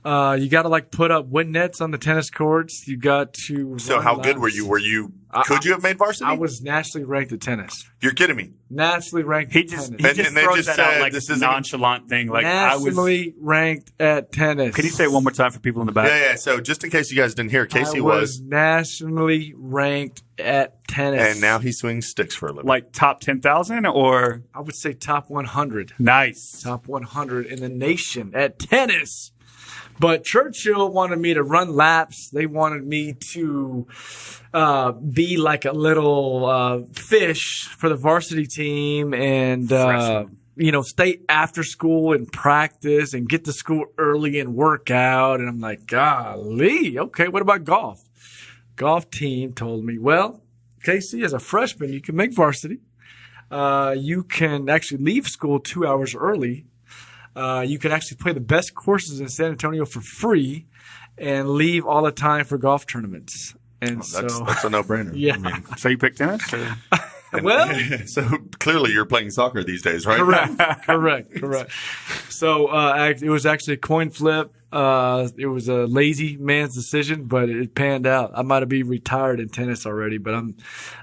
You got to put up wind nets on the tennis courts. You got to. So how good were you? Could you have made varsity? I was nationally ranked at tennis. You're kidding me. Nationally ranked He at just tennis. throws that out like this nonchalant thing. Like nationally ranked at tennis. Can you say it one more time for people in the back? Yeah. So just in case you guys didn't hear, Casey was nationally ranked at tennis. And now he swings sticks for a living. Like top 10,000 or? I would say top 100. Nice. Top 100 in the nation at tennis. But Churchill wanted me to run laps. They wanted me to be like a little fish for the varsity team and, stay after school and practice and get to school early and work out. And I'm like, golly, okay, what about golf? Golf team told me, well, Casey, as a freshman, you can make varsity. You can actually leave school 2 hours early. You can actually play the best courses in San Antonio for free and leave all the time for golf tournaments. And that's a no-brainer. Yeah. I mean, so you picked tennis? Well, so clearly you're playing soccer these days, right? Correct. So it was actually a coin flip. It was a lazy man's decision, but it panned out. I might be retired in tennis already, but I'm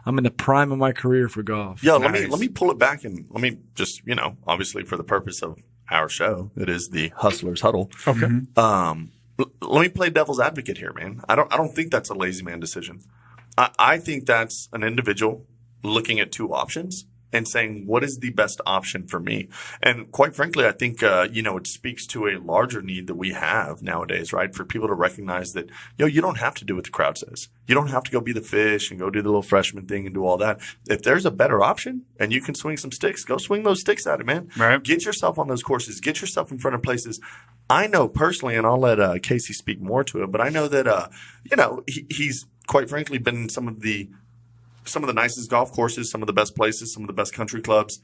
in the prime of my career for golf. Yeah, let me pull it back and let me just, obviously for the purpose of our show, it is the Hustlers Huddle. Okay. Let me play devil's advocate here, man. I don't think that's a lazy man decision. I think that's an individual looking at two options and saying, what is the best option for me? And quite frankly, I think, it speaks to a larger need that we have nowadays, right? For people to recognize that, you don't have to do what the crowd says. You don't have to go be the fish and go do the little freshman thing and do all that. If there's a better option and you can swing some sticks, go swing those sticks at it, man. Right. Get yourself on those courses. Get yourself in front of places. I know personally, and I'll let Casey speak more to it, but I know that, he's quite frankly been in some of the nicest golf courses, some of the best places, some of the best country clubs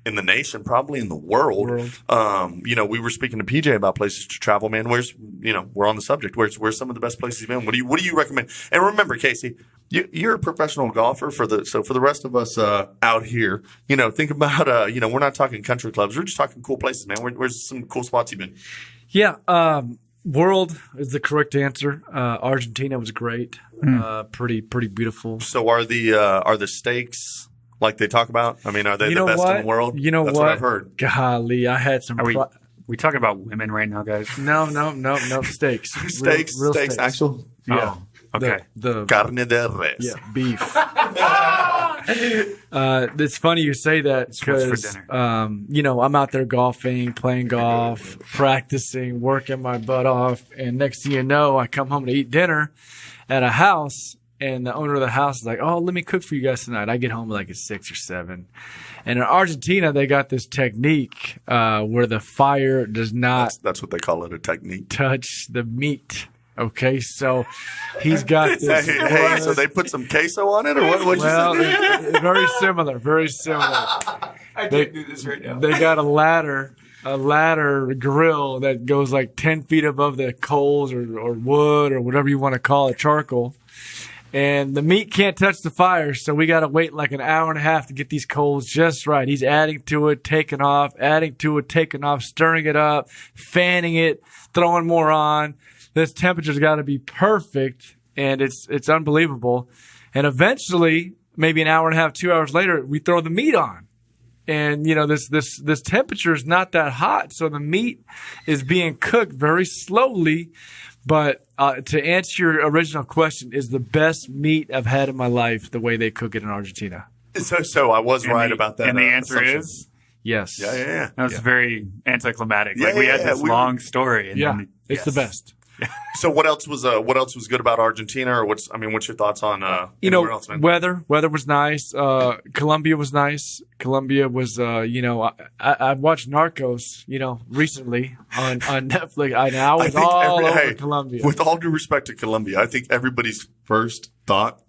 in the nation, probably in the world. We were speaking to PJ about places to travel, man. We're on the subject. Where's some of the best places you've been? What do you recommend? And remember, Casey, you're a professional golfer for the rest of us out here, think about, we're not talking country clubs. We're just talking cool places, man. Where's some cool spots you've been? Yeah. World is the correct answer. Argentina was great. Pretty beautiful. So are the stakes like they talk about? I mean, are they the best in the world? That's what I've heard. Golly, I had some. We talking about women right now, guys? No, steaks. Steaks, real steaks, actual. Yeah. Okay. The Carne de res. yeah, beef. It's funny you say that what's for because, dinner. I'm out there golfing, playing golf, practicing, working my butt off. And next thing you know, I come home to eat dinner at a house. And the owner of the house is like, "Oh, let me cook for you guys tonight." I get home like at 6 or 7. And in Argentina, they got this technique where the fire does not That's what they call it, a technique. touch the meat. Okay, so he's got this. Hey, so they put some queso on it, or what? What'd Well, you say? very similar, very similar. I can't do this right now. They got a ladder grill that goes like 10 feet above the coals or wood or whatever you want to call it, charcoal. And the meat can't touch the fire, so we got to wait like an hour and a half to get these coals just right. He's adding to it, taking off, adding to it, taking off, stirring it up, fanning it, throwing more on. This temperature's got to be perfect, and it's unbelievable. And eventually, maybe an hour and a half, 2 hours later, we throw the meat on. And, this temperature is not that hot, so the meat is being cooked very slowly. But to answer your original question, is the best meat I've had in my life the way they cook it in Argentina? So I was right about that. And the answer assumption. is Yes. Yeah. that was very anticlimactic. Yeah, like we had yeah, this long story. And Yeah, then it's the best. So what else was good about Argentina, or what's your thoughts on anywhere else, man? Weather was nice. Colombia was nice. Colombia was, I watched Narcos, recently on Netflix. I was all over Colombia. With all due respect to Colombia, I think everybody's first thought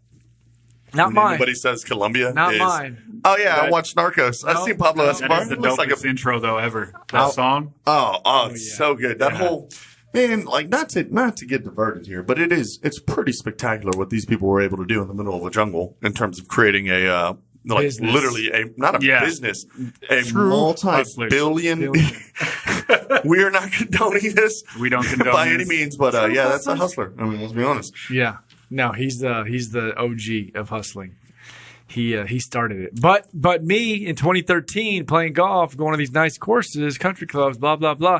Not when mine. anybody says Colombia Not is, mine. "Oh yeah, I That- watched Narcos. I've seen Pablo no. Escobar. That is the Looks like dopest intro though ever. That Oh. song. It's so good. That whole man, like not to get diverted here, but it's pretty spectacular what these people were able to do in the middle of a jungle in terms of creating a Business. literally not a business, a True multi-billion. We are not condoning this. We don't condone by this. any means, but that's a hustler. I mean, let's be honest. Yeah. No, he's the OG of hustling. He started it. But me in 2013 playing golf, going to these nice courses, country clubs, blah blah blah.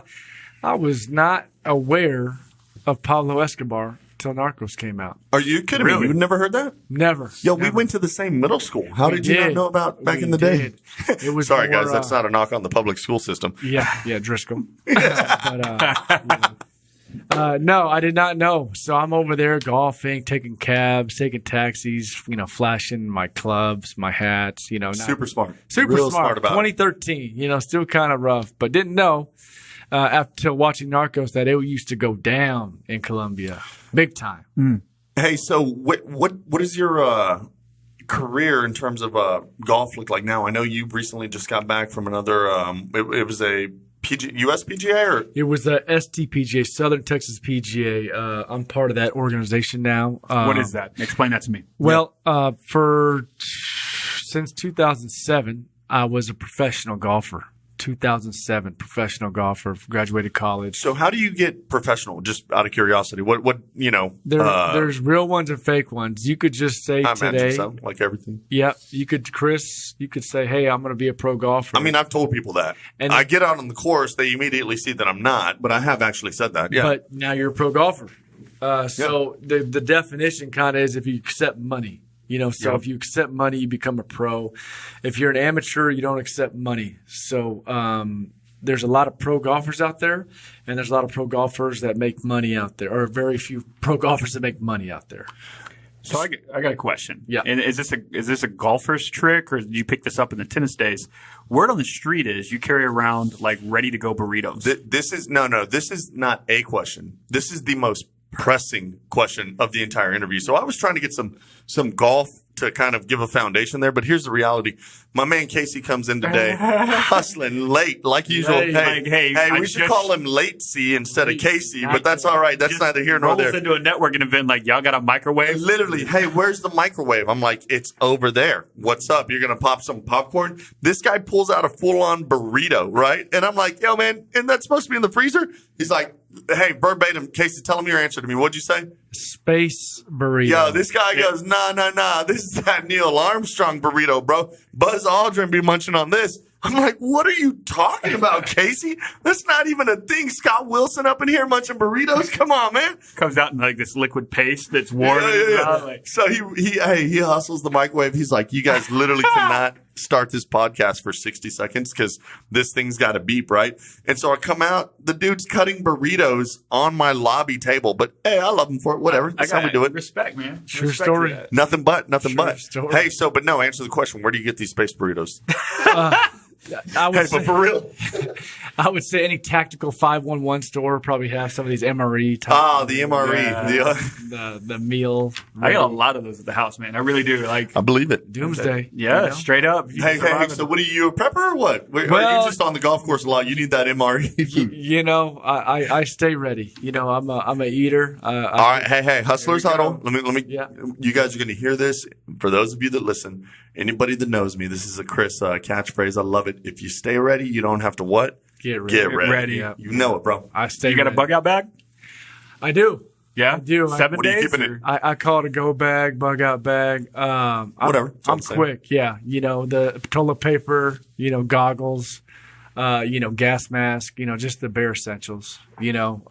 I was not aware of Pablo Escobar till Narcos came out. Are you kidding me? Really? You've never heard that? Never. Yo, we Never. went to the same middle school. How We did you not did. know about back We in the day? did. It was Sorry, more, guys. That's not a knock on the public school system. Yeah, Driscoll. No, I did not know. So I'm over there golfing, taking cabs, taking taxis, flashing my clubs, my hats, not, Super smart. super Real smart. about it. 2013, still kind of rough, but didn't know after watching Narcos that it used to go down in Colombia big time. Hey, so what is your career in terms of golf look like now? I know you recently just got back from another. It was a US PGA or It was the STPGA, Southern Texas PGA. I'm part of that organization now. What is that? Explain that to me. Well, since 2007, I was a professional golfer. 2007, professional golfer, graduated college. so. How do you get professional? Just out of curiosity, what There's real ones and fake ones. You could just say I today, imagine so, like everything. yeah. You could say, hey, I'm going to be a pro golfer. I mean, I've told people that. And- I get out on the course, they immediately see that I'm not, but I have actually said that. Yeah. But now you're a pro golfer. So the definition kind of is if you accept money. If you accept money, you become a pro. If you're an amateur, you don't accept money. So there's a lot of pro golfers out there, and there's a lot of pro golfers that make money out there, or very few pro golfers that make money out there. So I got a question. Yeah. And is this a golfer's trick, or did you pick this up in the tennis days? Word on the street is you carry around like ready to go burritos. This is not a question. This is the most pressing question of the entire interview. So I was trying to get some golf to kind of give a foundation there, but here's the reality. My man Casey comes in today hustling late like usual. Hey, We should call him Late-C instead of Casey, but that's all right. That's neither here nor rolls there. into a networking event like, y'all got a microwave? Literally, hey, where's the microwave? I'm like, it's over there. What's up? You're going to pop some popcorn? This guy pulls out a full-on burrito, right? And I'm like, yo, man, and that's supposed to be in the freezer? He's like, hey, verbatim, Casey, tell him your answer to me. What'd you say? Space burrito. Yo, this guy goes, nah. This is that Neil Armstrong burrito, bro. Buzz Aldrin be munching on this. I'm like, what are you talking about, Casey? That's not even a thing. Scott Wilson up in here munching burritos. Come on, man. Comes out in like this liquid paste that's warm. Like, so he hustles the microwave. He's like, you guys literally cannot start this podcast for 60 seconds because this thing's got to beep, right? And so I come out, the dude's cutting burritos on my lobby table, but hey, I love him for it. Whatever. That's how we do it. Respect, man. True Respect story. to that. Nothing but. Story. Hey, but no, answer the question. Where do you get these space burritos? I would Hey, say, but for real. I would say any tactical 511 store probably have some of these MRE type. Oh, the MRE. Yeah. The meal. I got a lot of those at the house, man. I really do. Like, I believe it. Doomsday. yeah, you know? straight up. Hey, so what are you, a prepper or what? Are Well- you just on the golf course a lot? You need that MRE food. You know, I stay ready. You know, I'm a eater. All right, hey, Hustlers There we Huddle. go. Let me. Yeah. You guys are going to hear this. For those of you that listen, anybody that knows me, this is a Chris catchphrase. I love it. If you stay ready, you don't have to what? Get ready. Get ready. ready. Yeah. You know it, bro. I stay. You got a ready. bug out bag? I do. Yeah, I do. 7 What are you days. keeping it? or- I call it a go bag, bug out bag. Whatever. It's all I'm the same. quick. Yeah. You know, the toilet paper, you know, goggles, you know, gas mask, you know, just the bare essentials, you know,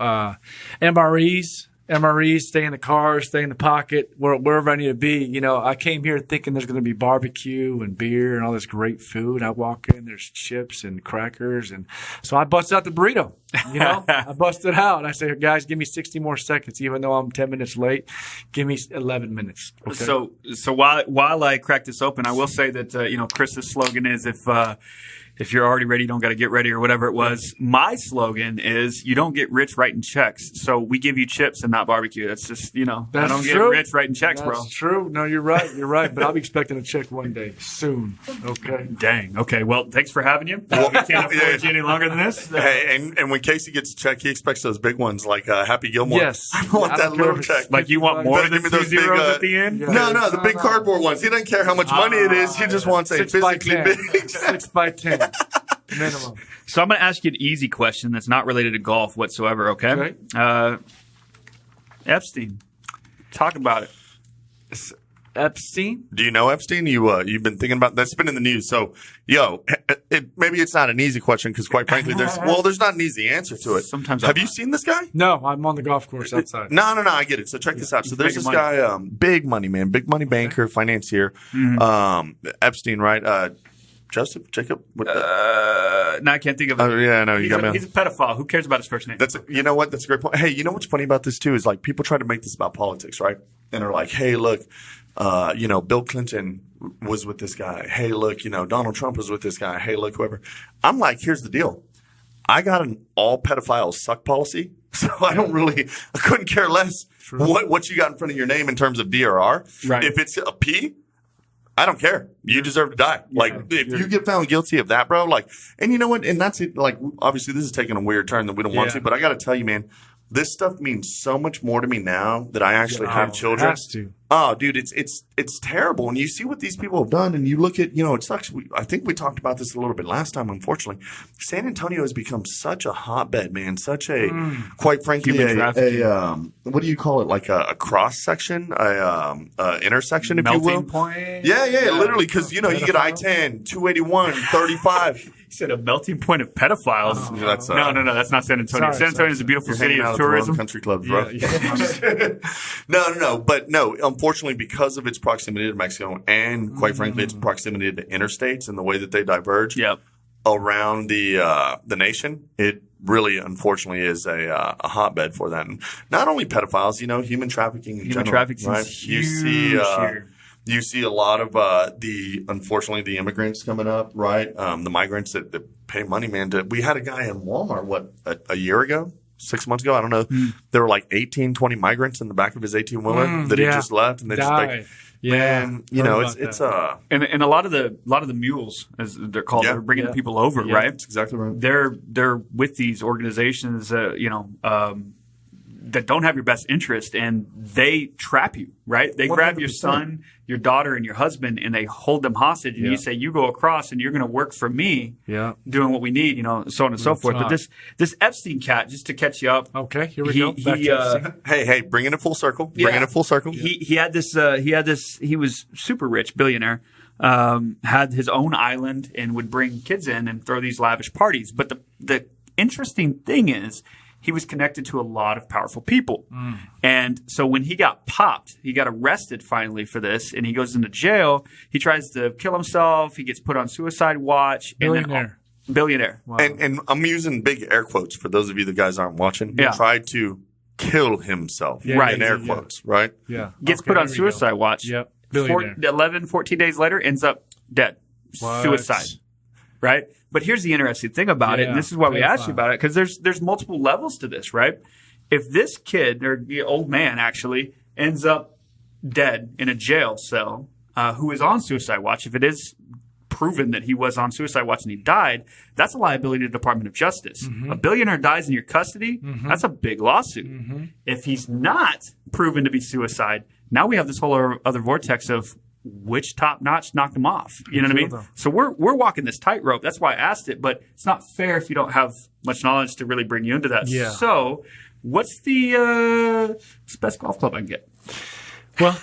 MREs, stay in the car, stay in the pocket, wherever I need to be. You know, I came here thinking there's going to be barbecue and beer and all this great food. I walk in, there's chips and crackers. And so I bust out the burrito, you know, I bust it out. I say, guys, give me 60 more seconds, even though I'm 10 minutes late. Give me 11 minutes. Okay? So while I crack this open, I will say that you know, Chris's slogan is if you're already ready, you don't got to get ready or whatever it was. My slogan is you don't get rich writing checks. So we give you chips and not barbecue. That's just, you know, I don't get rich writing checks, bro. That's true. No, you're right. You're right. But I'll be expecting a check one day soon. Okay. Dang. Okay. Well, thanks for having you. We can't afford you any longer than this. Hey, and when Casey gets a check, he expects those big ones like Happy Gilmore. Yes. I want I that don't care little if check. it's Like you want more Better than give me 2 those big, zeros at the end? yeah. No, the big cardboard ones. He doesn't care how much money it is. He just wants a 6 by physically 10. big. 6 by 10 minimum. So I'm going to ask you an easy question that's not related to golf whatsoever, okay? Epstein. Talk about it. Epstein? Do you know Epstein? You've been thinking about that's been in the news. So, maybe it's not an easy question because, quite frankly, there's not an easy answer to it. Sometimes have you seen this guy? No, I'm on the golf course outside. No, I get it. So check this out. So there's this making money. guy, big money man, big money banker, financier, Epstein, right? Jacob. No, I can't think of it. Oh yeah, no, you got me. He's a pedophile. Who cares about his first name? You know what? That's a great point. Hey, you know what's funny about this too is like people try to make this about politics, right? And they're like, hey, look, Bill Clinton was with this guy. Hey, look, Donald Trump was with this guy. Hey, look, whoever. I'm like, here's the deal. I got an all pedophiles suck policy. So I couldn't care less what you got in front of your name in terms of DRR. Right. If it's a P, I don't care. You deserve to die. If you get found guilty of that, bro, and you know what? And that's it. Like, obviously this is taking a weird turn that we don't want to, but I got to tell you, man, this stuff means so much more to me now that I actually have children. It has to. Oh, dude, it's terrible. And you see what these people have done, and you look at, it sucks. I think we talked about this a little bit last time, unfortunately. San Antonio has become such a hotbed, man. Such a, quite frankly, what do you call it? Like a cross section, intersection, if you will. Melting point? Yeah, literally, because, you get I-10, 281, 35. He said a melting point of pedophiles. No, that's not San Antonio. Sorry, San Antonio is a beautiful city Hanging out of at the wrong tourism. country clubs, bro. Yeah. No. But no, unfortunately, because of its proximity to Mexico and, quite frankly, its proximity to interstates and the way that they diverge around the nation, it really, unfortunately, is a hotbed for that. And not only pedophiles, human trafficking in general. Trafficking right? is huge here. You see a lot of unfortunately, the immigrants coming up, right? The migrants that pay money, man. We had a guy in Walmart, a year ago? 6 months ago, I don't know. There were like 18, 20 migrants in the back of his 18-wheeler that he just left, and they died. Man, it's and a lot of the mules, as they're called, they're bringing people over, right? That's exactly right. They're with these organizations, that don't have your best interest, and they trap you, right? They grab your son, your daughter, and your husband, and they hold them hostage. And you say, you go across, and you're going to work for me, doing what we need, so on and so forth. But this Epstein cat, just to catch you up. Okay, here we go. Back to hey, bringing it full circle. Bringing it full circle. He had this. He was super rich, billionaire. had his own island and would bring kids in and throw these lavish parties. But the interesting thing is he was connected to a lot of powerful people. And so when he got popped, he got arrested finally for this, and he goes into jail. He tries to kill himself. He gets put on suicide watch. Billionaire. Billionaire. Wow. And I'm using big air quotes for those of you that guys aren't watching. He Yeah. tried to kill himself Right. in air Yeah. quotes, right? Yeah. Gets Okay, put on here we go. suicide watch. Yep. Billionaire. 14 days later, ends up dead. What? Suicide. Right? But here's the interesting thing about it, and this is why we asked you about it, because there's multiple levels to this, right? If this kid, or the old man actually, ends up dead in a jail cell, who is on suicide watch, if it is proven that he was on suicide watch and he died, that's a liability to the Department of Justice. A billionaire dies in your custody, that's a big lawsuit. If he's not proven to be suicide, now we have this whole other vortex of which top notch knocked him off. You know what I mean? Though. So we're walking this tightrope. That's why I asked it, but it's not fair if you don't have much knowledge to really bring you into that. Yeah. So what's the best golf club I can get? Well,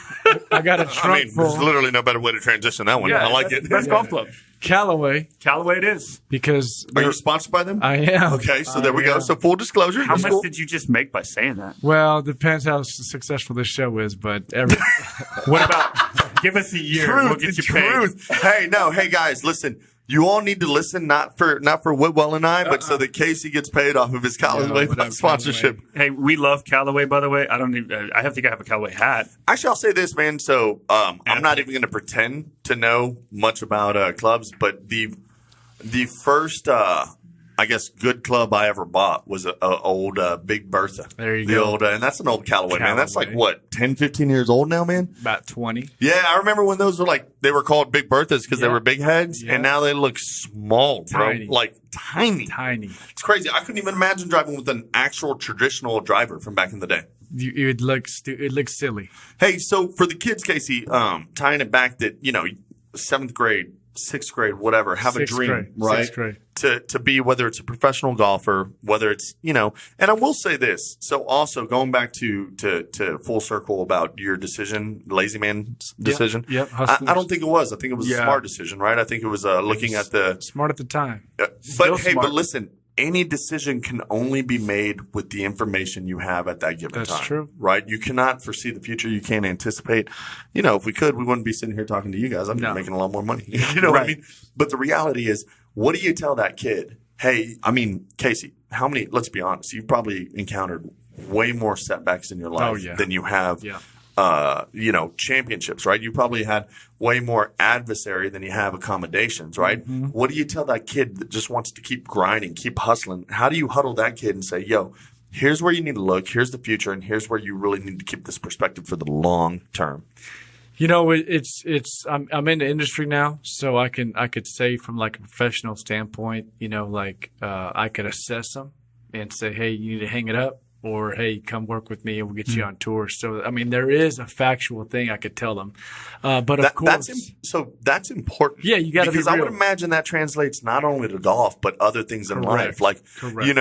I got a I trunk mean, there's full. literally no better way to transition that one. I like it. Best golf club. Callaway, Callaway it is. because Are you sponsored by them? I am. Okay, so there we go. So full disclosure. How That's much cool. did you just make by saying that? Well, depends how successful this show is, but What about give us a year? We'll get you paid. Hey, no, hey guys, listen. You all need to listen, not for Whitwell and I, but so that Casey gets paid off of his Callaway whatever, sponsorship. Hey, we love Callaway, by the way. I think I have a Callaway hat. Actually, I'll say this, man. So I'm not even going to pretend to know much about clubs, but the first, I guess, good club I ever bought was a old Big Bertha. There you the go. Old, and that's an old Callaway, man. That's like, Callaway. what, 10, 15 years old now, man? about 20. Yeah, I remember when those were they were called Big Berthas because they Yeah. were big heads, Yeah. and now they look small, bro. Tiny. Like tiny. Tiny. It's crazy. I couldn't even imagine driving with an actual traditional driver from back in the day. It would look it looks silly. Hey, so for the kids, Casey, tying it back that, 7th grade, 6th grade, whatever, have a Sixth dream, grade. right? Sixth grade. To be, whether it's a professional golfer, whether it's, and I will say this. So also going back to full circle about your decision, lazy man's decision. Yep. I don't think it was. I think it was a Yeah. smart decision, right? I think it was looking at the, Smart at the time. Still but hey, smart. but listen, any decision can only be made with the information you have at that given That's time. true. Right? You cannot foresee the future. You can't anticipate. If we could, we wouldn't be sitting here talking to you guys. I'd be No. making a lot more money. You know what I Right. mean? But the reality is, what do you tell that kid? Hey, Casey, let's be honest, you've probably encountered way more setbacks in your life yeah. than you have Yeah. championships, right? You probably had way more adversary than you have accommodations, right? Mm-hmm. What do you tell that kid that just wants to keep grinding, keep hustling? How do you huddle that kid and say, yo, here's where you need to look, here's the future, and here's where you really need to keep this perspective for the long term? I'm in the industry now, so I could say from like a professional standpoint, I could assess them and say, hey, you need to hang it up, or hey, come work with me and we'll get you on tour. So there is a factual thing I could tell them, but of course, that's important. Yeah, you gotta be because I would real. imagine that translates not only to golf but other things in life, like Correct.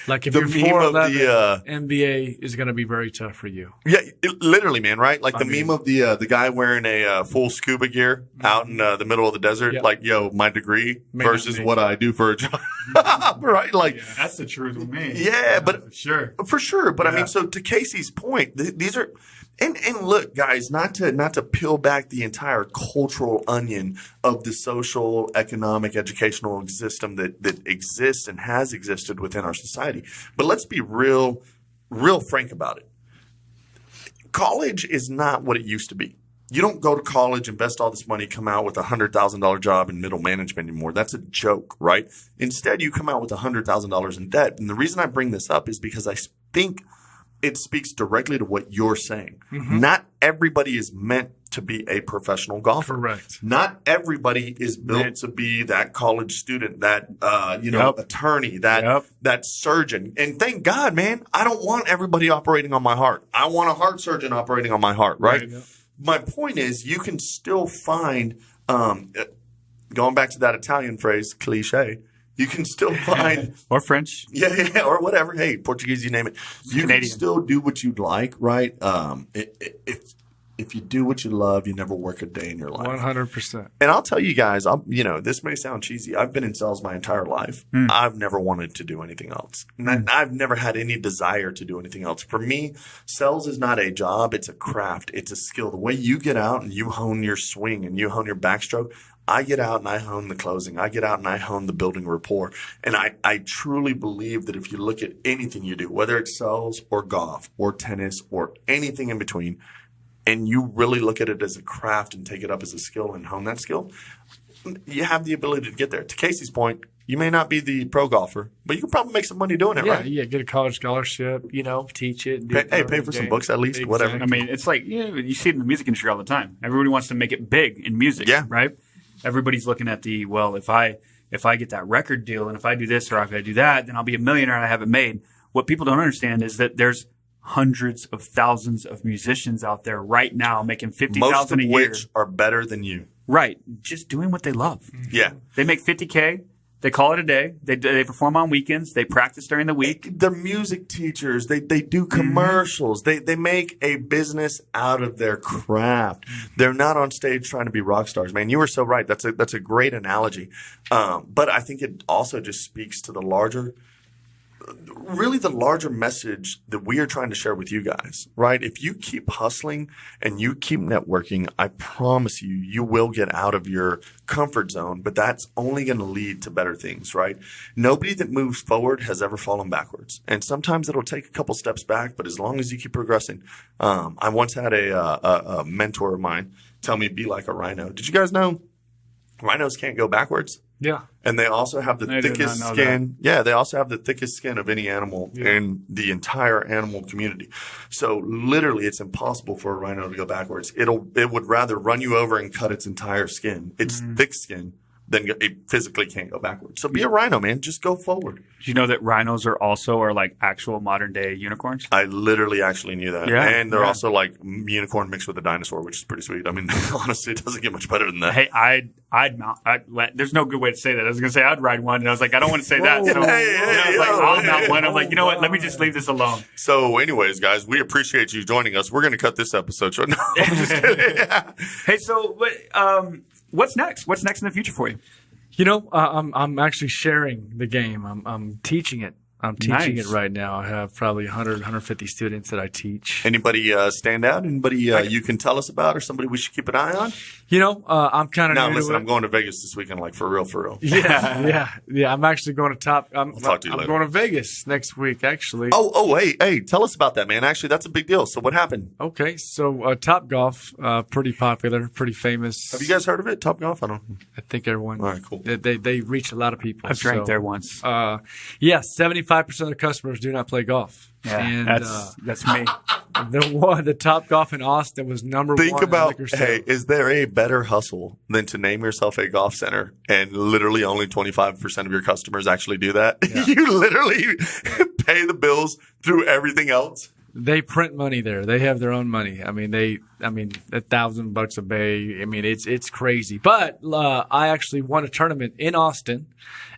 like if the you're meme of 4'11", NBA is going to be very tough for you. Yeah, literally, man, right? Like the meme of the guy wearing a full scuba gear out in the middle of the desert, Yep. like, yo, my degree May not versus be. what I do for a job, right? Like, That's the truth with me. yeah, but Sure. for sure. But I Yeah. mean, so to Casey's point, these are, and look, guys, not to peel back the entire cultural onion of the social, economic, educational system that exists and has existed within our society, but let's be real frank about it. College is not what it used to be. You don't go to college, invest all this money, come out with a $100,000 job in middle management anymore. That's a joke, right? Instead, you come out with $100,000 in debt. And the reason I bring this up is because I think it speaks directly to what you're saying. Mm-hmm. Not everybody is meant to be a professional golfer. Correct. Not everybody is built to be that college student, that Yep. attorney, that surgeon. And thank God, man, I don't want everybody operating on my heart. I want a heart surgeon operating on my heart, right? Right. My point is, you can still find, going back to that Italian phrase, cliche, you can still find Or French. yeah, or whatever. Hey, Portuguese, you name it. You Canadian. can still do what you'd like, right? if you do what you love, you never work a day in your life. 100%. And I'll tell you guys, this may sound cheesy. I've been in sales my entire life. I've never wanted to do anything else. I've never had any desire to do anything else. For me, sales is not a job. It's a craft. It's a skill. The way you get out and you hone your swing and you hone your backstroke, I get out and I hone the closing. I get out and I hone the building rapport. And I truly believe that if you look at anything you do, whether it's sales or golf or tennis or anything in between, and you really look at it as a craft and take it up as a skill and hone that skill, you have the ability to get there. To Casey's point, you may not be the pro golfer, but you can probably make some money doing it, right? Yeah, get a college scholarship, teach it. Pay for some books at least, Exactly. whatever. I mean, it's like, you see it in the music industry all the time. Everybody wants to make it big in music, right? Everybody's looking at if I get that record deal and if I do this or if I do that, then I'll be a millionaire and I have it made. What people don't understand is that there's hundreds of thousands of musicians out there right now making $50,000 a year. Most of which are better than you. Right. Just doing what they love. Yeah. They make $50K. They call it a day. They perform on weekends. They practice during the week. They're music teachers. They do commercials. They make a business out of their craft. They're not on stage trying to be rock stars. Man, you were so right. That's a great analogy. But I think it also just speaks to the larger message that we are trying to share with you guys, right? If you keep hustling and you keep networking, I promise you will get out of your comfort zone, but that's only going to lead to better things, right? Nobody that moves forward has ever fallen backwards. And sometimes it'll take a couple steps back, but as long as you keep progressing. I once had a mentor of mine tell me, be like a rhino. Did you guys know rhinos can't go backwards? Yeah. And they also have the thickest skin. Yeah, they also have the thickest skin of any animal in the entire animal community. So literally, it's impossible for a rhino to go backwards. It would rather run you over and cut its entire skin. It's thick skin. Then it physically can't go backwards. So be a rhino, man. Just go forward. Do you know that rhinos are like actual modern day unicorns? I literally actually knew that. Yeah, and they're also like unicorn mixed with a dinosaur, which is pretty sweet. I mean, honestly, it doesn't get much better than that. Hey, there's no good way to say that. I was going to say I'd ride one, and I was like, I don't want to say that. So I'll mount one. I'm like, you know what? Let me just leave this alone. So anyways, guys, we appreciate you joining us. We're going to cut this episode short. No, I'm just kidding. Hey, so what's next? What's next in the future for you? I'm actually sharing the game. I'm teaching it. I'm teaching it right now. I have probably 100, 150 students that I teach. Anybody stand out? Anybody you can tell us about or somebody we should keep an eye on? I'm kind of Now, listen, I'm going to Vegas this weekend, like for real. Yeah. I'm actually going to I'm talk to you later. going to Vegas next week, actually. Oh, hey, tell us about that, man. Actually, that's a big deal. So what happened? Okay, so Top Golf, pretty popular, pretty famous. Have you guys heard of it? Top Golf? I think everyone. All right, cool. They reach a lot of people. I've drank there once. 75% of the customers do not play golf. Yeah, and that's me. The Top Golf in Austin was number one. Think about, in hey, is there a better hustle than to name yourself a golf center and literally only 25% of your customers actually do that? Yeah. You literally pay the bills through everything else. They print money there. They have their own money. I mean, $1,000 a bay. I mean, it's crazy. But I actually won a tournament in Austin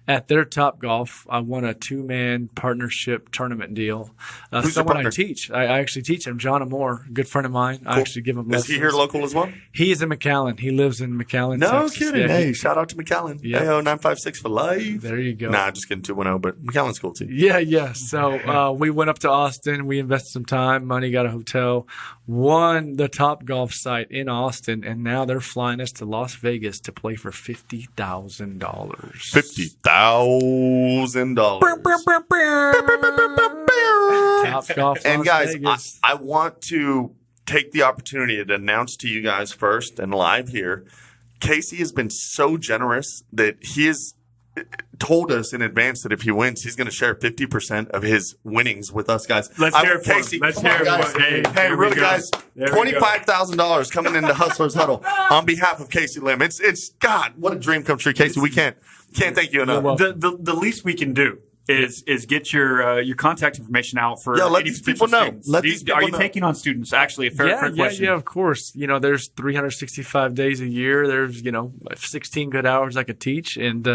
at their Top Golf. I won a 2-man partnership tournament deal. Who's someone your partner? I teach. I actually teach him, John Amore, a good friend of mine. Cool. I actually give him lessons. Is he here local as well? He is in McAllen. He lives in McAllen, No Texas. kidding. Yeah, Hey, shout out to McAllen. Yeah. Hey, 956 for life. There you go. Nah, just kidding, 210, but McAllen's cool too. Yeah. So we went up to Austin. We invested some time, money, got a hotel, won the Top Golf site in Austin, and now they're flying us to Las Vegas to play for $50,000. $50,000. Top Golf, And Las guys, Vegas. I want to take the opportunity to announce to you guys first and live here, Casey has been so generous that he has told us in advance that if he wins, he's going to share 50% of his winnings with us guys. Let's hear it for him. Casey. Let's Come on, hear it guys. for him. Hey, Here we really, go. guys, There we go. $25,000 coming into Hustlers Huddle on behalf of Casey Lim. It's God, what a dream come true, Casey. We can't thank you enough. The least we can do is get your contact information out for let any these people potential know. students. Let these people Are you know. taking on students? Actually, a fair question. Yeah, of course. There's 365 days a year. There's 16 good hours I could teach, and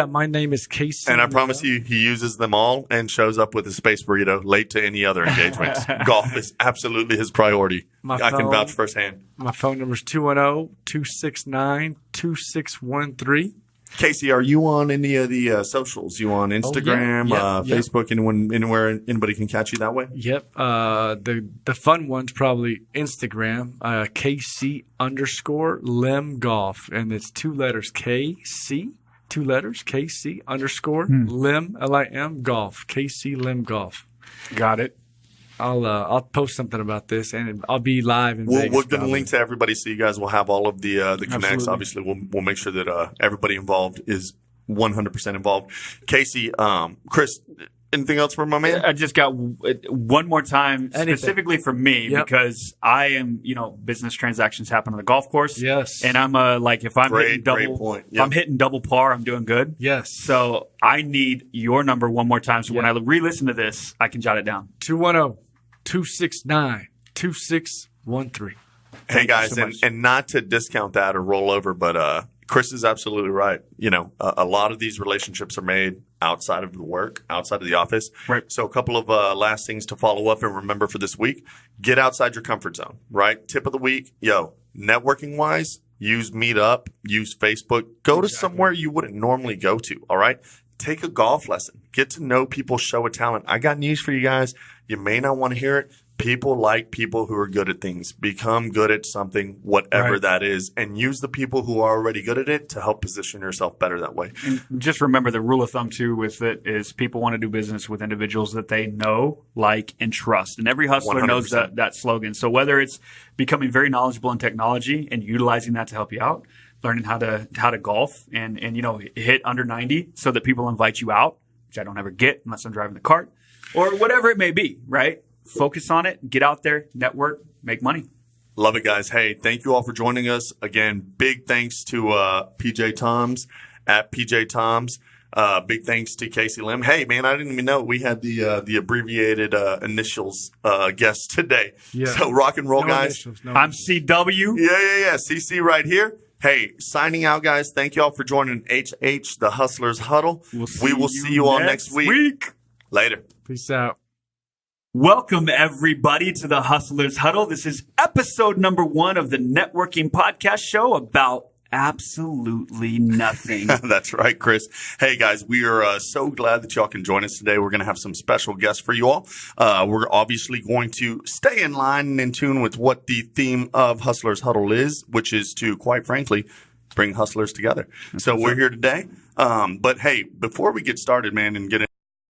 my name is Casey. And I promise you, he uses them all and shows up with a space burrito late to any other engagements. Golf is absolutely his priority. I can vouch firsthand. My phone number is 210-269-2613. Casey, are you on any of the socials? You on Instagram, Facebook, anywhere anybody can catch you that way? Yep. The fun one's probably Instagram, KC_Lim Golf. And it's 2 letters KC, 2 letters KC _ Lim, LIM Golf, KC Lim Golf. Got it. I'll post something about this, and I'll be live in Vegas. We're going to link to everybody, so you guys will have all of the connects. Obviously, we'll make sure that everybody involved is 100% involved. Casey, Chris, anything else for my man? I just got one more time specifically for me because I am, business transactions happen on the golf course. Yes. And I'm if I'm hitting double, if I'm hitting double par, I'm doing good. Yes. So I need your number one more time. So when I re-listen to this, I can jot it down. 210-269-2613. Hey guys, and not to discount that or roll over, but Chris is absolutely right. A lot of these relationships are made outside of the work, outside of the office. Right. So a couple of last things to follow up and remember for this week. Get outside your comfort zone, right? Tip of the week, networking wise, use Meetup, use Facebook. Go to somewhere you wouldn't normally go to, all right? Take a golf lesson. Get to know people, show a talent. I got news for you guys. You may not want to hear it. People like people who are good at things. Become good at something, whatever that is, and use the people who are already good at it to help position yourself better that way. And just remember the rule of thumb, too, with it is people want to do business with individuals that they know, like, and trust. And every hustler 100%. knows that slogan. So whether it's becoming very knowledgeable in technology and utilizing that to help you out, learning how to golf and hit under 90 so that people invite you out, which I don't ever get unless I'm driving the cart, or whatever it may be, right? Focus on it, get out there, network, make money. Love it, guys. Hey, thank you all for joining us. Again, big thanks to PJ Toms at PJ Toms. Big thanks to Casey Lim. Hey, man, I didn't even know we had the abbreviated initials guest today. Yeah. So rock and roll, guys. I'm CW. Yeah. CC right here. Hey, signing out, guys. Thank you all for joining HH, the Hustlers Huddle. We will see you all next week. Later. Peace out. Welcome, everybody, to the Hustlers Huddle. This is episode number 1 of the networking podcast show about absolutely nothing. That's right, Chris. Hey, guys, we are so glad that y'all can join us today. We're going to have some special guests for you all. We're obviously going to stay in line and in tune with what the theme of Hustlers Huddle is, which is to, quite frankly, bring hustlers together. So we're here today. But hey, before we get started, man, and get in